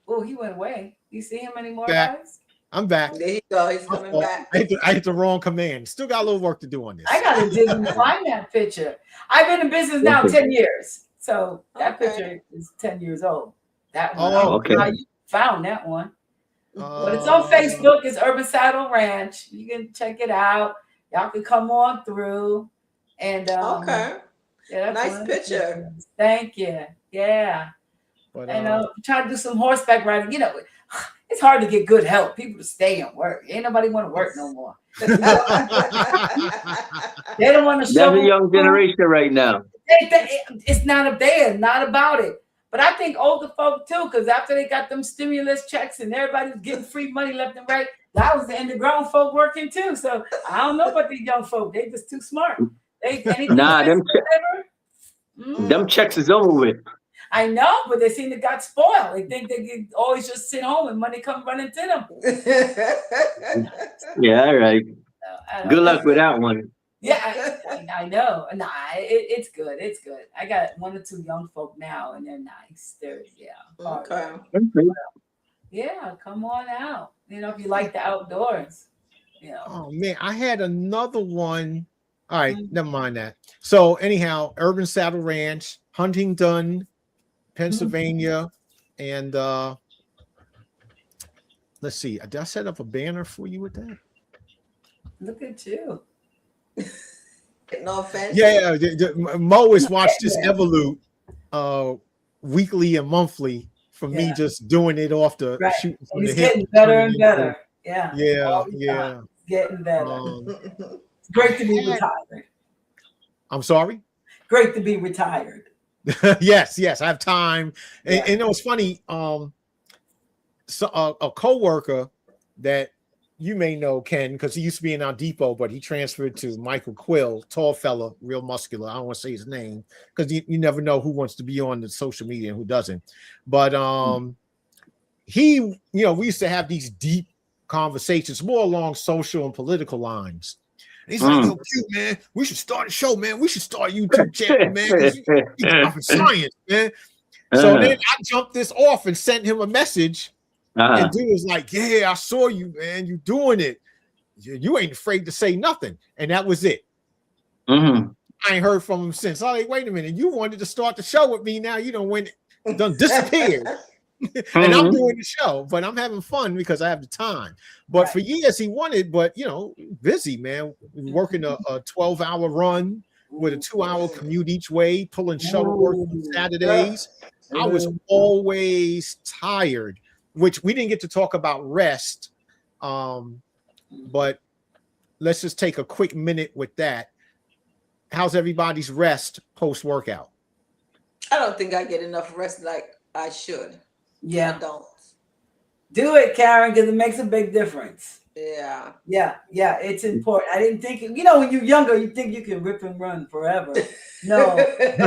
Oh, he went away. You see him anymore, guys? I'm back. There you go. He's coming back. I hit the wrong command. Still got a little work to do on this. I gotta dig and find that picture. I've been in business now 10 years. So that picture is 10 years old. That one. Oh, okay. How you found that one. But it's on Facebook. It's Urban Saddle Ranch. You can check it out. Y'all can come on through. And Okay. yeah, that's Nice picture. Thank you. Yeah. But, And try to do some horseback riding. You know, it's hard to get good help. People to stay and work. Ain't nobody want to work no more. They don't want to show. That's a young generation right now. It's not not about it. But I think older folk too, because after they got them stimulus checks and everybody was getting free money left and right, that was the end of grown folk working too. So I don't know about these young folk. They just too smart. Them checks is over with. I know, but they seem to got spoiled. They think they can always just sit home and money come running to them. Yeah, all right. Good luck with that one. Yeah, I know. Nah, it's good. It's good. I got 1 or 2 young folk now, and they're nice. They're Okay. Yeah, come on out. You know, if you like the outdoors. You know. Oh man, I had another one. All right, never mind that. So anyhow, Urban Saddle Ranch, Huntington, Pennsylvania, and let's see. Did I set up a banner for you with that? Look at you. No offense. Yeah, Mo has watched this evolute weekly and monthly for me just doing it off the shooting from He's the hip. getting better and better. Yeah. Yeah. Getting better. It's great to be retired. I'm sorry? Great to be retired. yes, I have time. And it was funny. So a co-worker that you may know, Ken, because he used to be in our depot, but he transferred to Michael Quill, tall fella, real muscular. I don't want to say his name because you never know who wants to be on the social media and who doesn't. But he, you know, we used to have these deep conversations more along social and political lines. And he's like, "Yo, cute man, we should start a show, man. We should start a YouTube channel, man. You science, man." So then I jumped this off and sent him a message. And dude was like, "Yeah, I saw you, man. You doing it. You ain't afraid to say nothing." And that was it. I ain't heard from him since. I'm like, wait a minute. You wanted to start the show with me. Now you done disappeared. And I'm doing the show, but I'm having fun because I have the time. But for years he wanted, but you know, busy, man. Working a 12-hour run with a 2-hour commute each way, pulling shuttle work on Saturdays. I was always tired. Which we didn't get to talk about rest, but let's just take a quick minute with that. How's everybody's rest post-workout? I don't think I get enough rest like I should. Yeah. I don't. Do it, Karen, because it makes a big difference. Yeah. Yeah, it's important. I didn't think, you know, when you're younger, you think you can rip and run forever. No, you get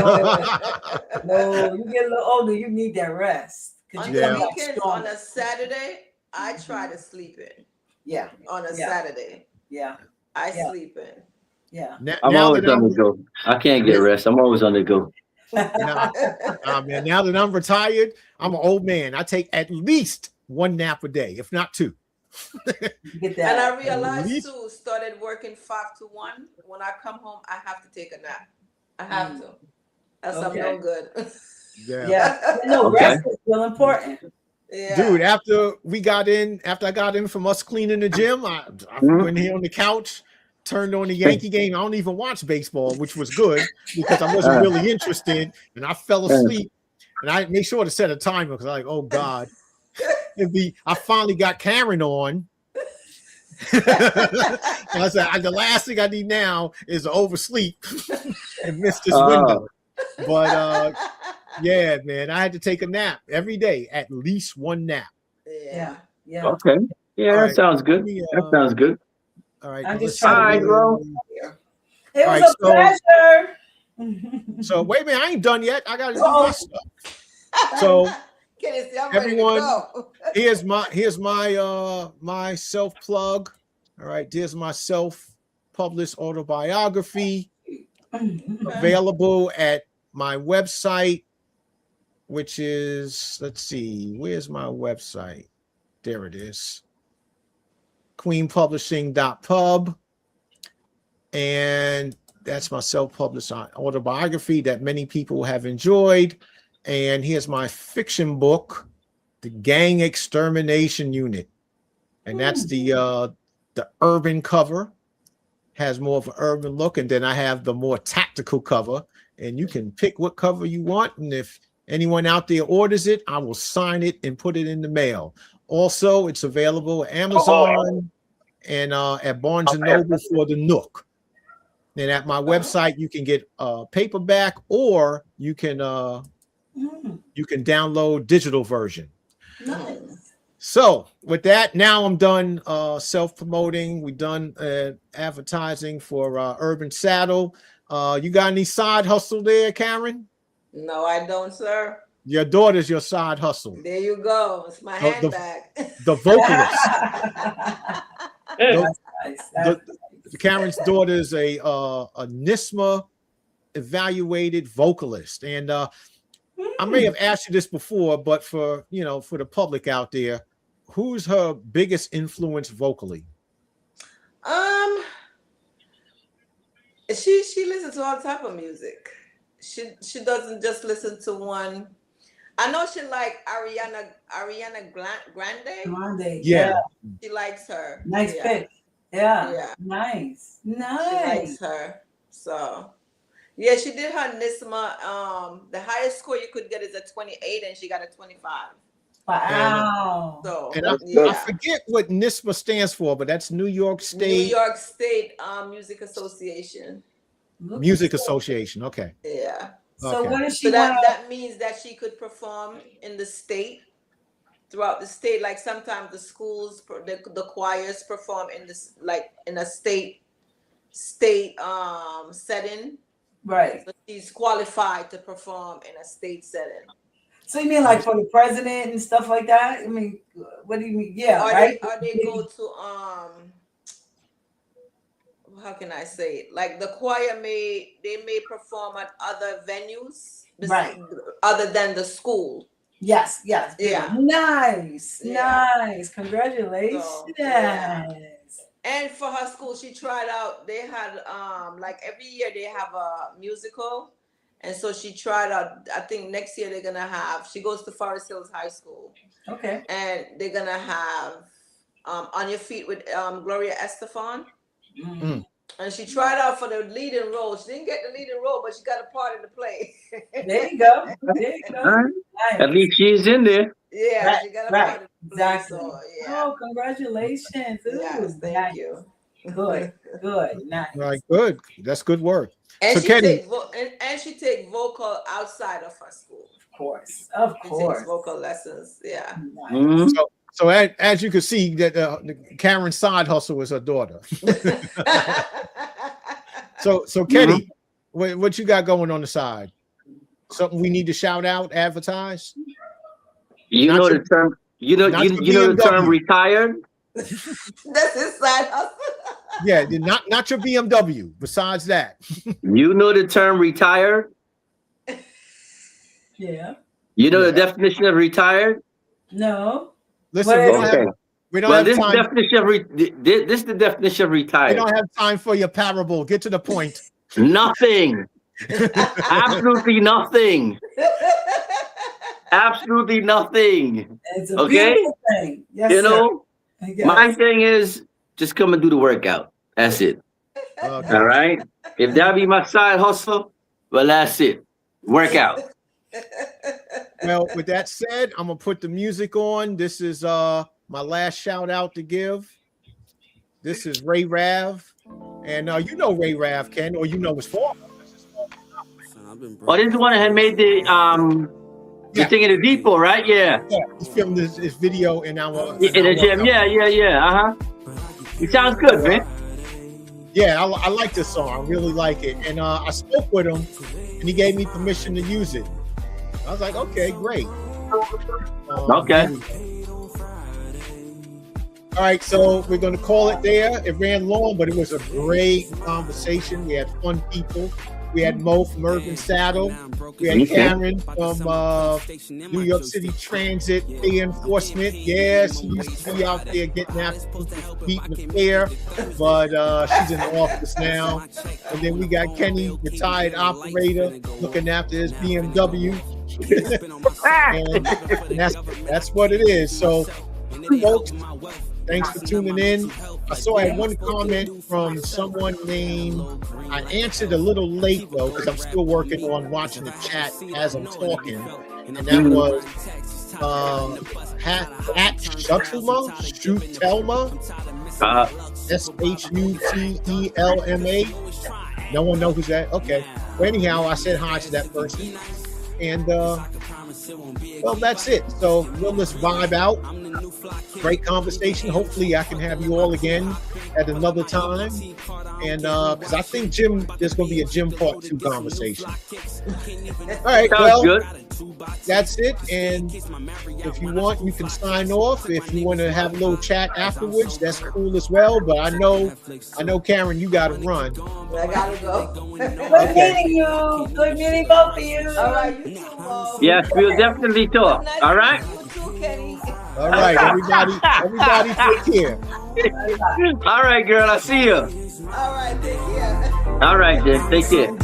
a little older, you need that rest. On You the come back weekends, stronger. on a Saturday, I try to sleep in. Yeah. On a Saturday, Yeah. I sleep in. Yeah. I'm always on the go. I can't get rest. I'm always on the go. Man, now that I'm retired, I'm an old man. I take at least one nap a day, if not two. Get that. And I realized too, started working 5 to 1. When I come home, I have to take a nap. I have to. That's I'm no good. Yeah. No, rest is real important. Yeah. Dude, after I got in from us cleaning the gym, I went here on the couch, turned on the Yankee game. I don't even watch baseball, which was good because I wasn't really interested, and I fell asleep. And I made sure to set a timer because I'm like, oh God. I finally got Karen on. I said, the last thing I need now is to oversleep and miss this window. But yeah, man, I had to take a nap every day, at least one nap. Yeah. Okay. Yeah, that sounds good. That sounds good. All right. I'm just trying to bro. It was a pleasure. So wait a minute, I ain't done yet. I gotta do my stuff. So everyone, here's my my self plug. All right, there's my self-published autobiography available at my website, which is, let's see, where's my website? There it is. queenpublishing.pub. And that's my self-published autobiography that many people have enjoyed. And here's my fiction book, The Gang Extermination Unit. And that's the urban cover, has more of an urban look. And then I have the more tactical cover. And you can pick what cover you want. And if anyone out there orders it, I will sign it and put it in the mail. Also, it's available at Amazon and at Barnes & Noble for the Nook. And at my website, you can get paperback, or you can download digital version. Nice. So with that, now I'm done self-promoting. We've done advertising for Urban Saddle. You got any side hustle there, Karen? No, I don't, sir. Your daughter's your side hustle. There you go. It's my handbag. The vocalist. Nice. Karen's daughter is a NISMA evaluated vocalist, and I may have asked you this before, but for the public out there, who's her biggest influence vocally? She listens to all type of music. She doesn't just listen to one. I know she like Ariana Grande. Yeah. She likes her. Nice pick. Yeah. Nice. She likes her. So yeah, she did her NISMA. The highest score you could get is a 28, and she got a 25. Wow. And I forget what NISMA stands for, but that's New York State. New York State Music Association. Music Association. Okay. Yeah. So okay. what does she that means that she could perform in the state, throughout the state. Like sometimes the schools, the choirs perform in this, like in a state setting. Right. So she's qualified to perform in a state setting. So you mean like for the president and stuff like that? I mean, what do you mean? Yeah, right. Or they go to how can I say it? Like the choir may perform at other venues, right, other than the school. Yes. Yeah. Nice. Congratulations. So, yeah. And for her school, she tried out. They had like every year they have a musical, and so she tried out. I think next year they're gonna have. She goes to Forest Hills High School. Okay. And they're gonna have On Your Feet with Gloria Estefan. Mm-hmm. And she tried out for the leading role. She didn't get the leading role, but she got a part in the play. There you go. Right. Nice. At least she's in there. Yeah, right, she got a part in the play. Exactly. So, yeah. Oh, congratulations. Ooh, yes, thank you. Good. Nice. Right, good. That's good work. And so she take vocal outside of her school. Of course. She takes vocal lessons. Yeah. Nice. So as you can see, that Karen's side hustle is her daughter. So Kenny, what you got going on the side? Something we need to shout out, advertise? You know the term. You know the term retired. That's his side hustle. Yeah, not your BMW. Besides that, You know the term retired. Yeah. You know the definition of retired. No. listen, we don't have time. This is the definition of We retired. don't have time for your parable. Get to the point. Nothing. Absolutely nothing. Absolutely nothing. It's a Okay? beautiful thing. Yes, You sir. know, Yes. my thing is just come and do the workout. That's it. Okay. All right. If that be my side hustle, well, that's it. Workout. Well, with that said, I'm gonna put the music on. This is my last shout out to give. This is Ray Rav, and you know Ray Rav, Ken, or you know his form. Oh, this is the one that had made the thing in the depot, right? Yeah. Yeah, he filmed this video in our In the gym. Yeah. It sounds good, man. Yeah, I like this song. I really like it, and I spoke with him, and he gave me permission to use it. I was like, okay, great. Okay. All right, so we're going to call it there. It ran long, but it was a great conversation. We had fun people. We had Mo from Urban Saddle. We had Karen from New York City Transit Pay Enforcement. Yeah, she used to be out there getting after people beating the fair, but she's in the office now. And then we got Kenny, retired operator, looking after his BMW. and that's what it is. So, folks, thanks for tuning in. I saw I had one comment from someone named, I answered a little late though, because I'm still working on watching the chat as I'm talking. And that was at Shutelma, Shutelma. No one knows who's that. Okay. Well, anyhow, I said hi to that person. And well, that's it. So we'll just vibe out. Great conversation. Hopefully I can have you all again at another time. And because I think there's going to be a gym part 2 conversation. All right, well, good. That's it. And if you want, you can sign off. If you want to have a little chat afterwards, that's cool as well. But I know, Karen, you got to run. I gotta go. Good meeting you. Good meeting both of you. All right, you too, Mom. Yes, we'll definitely talk. All right. You too, Kenny. All right, everybody take care. All right, girl. I see you. All right, take care. All right, then. Take care.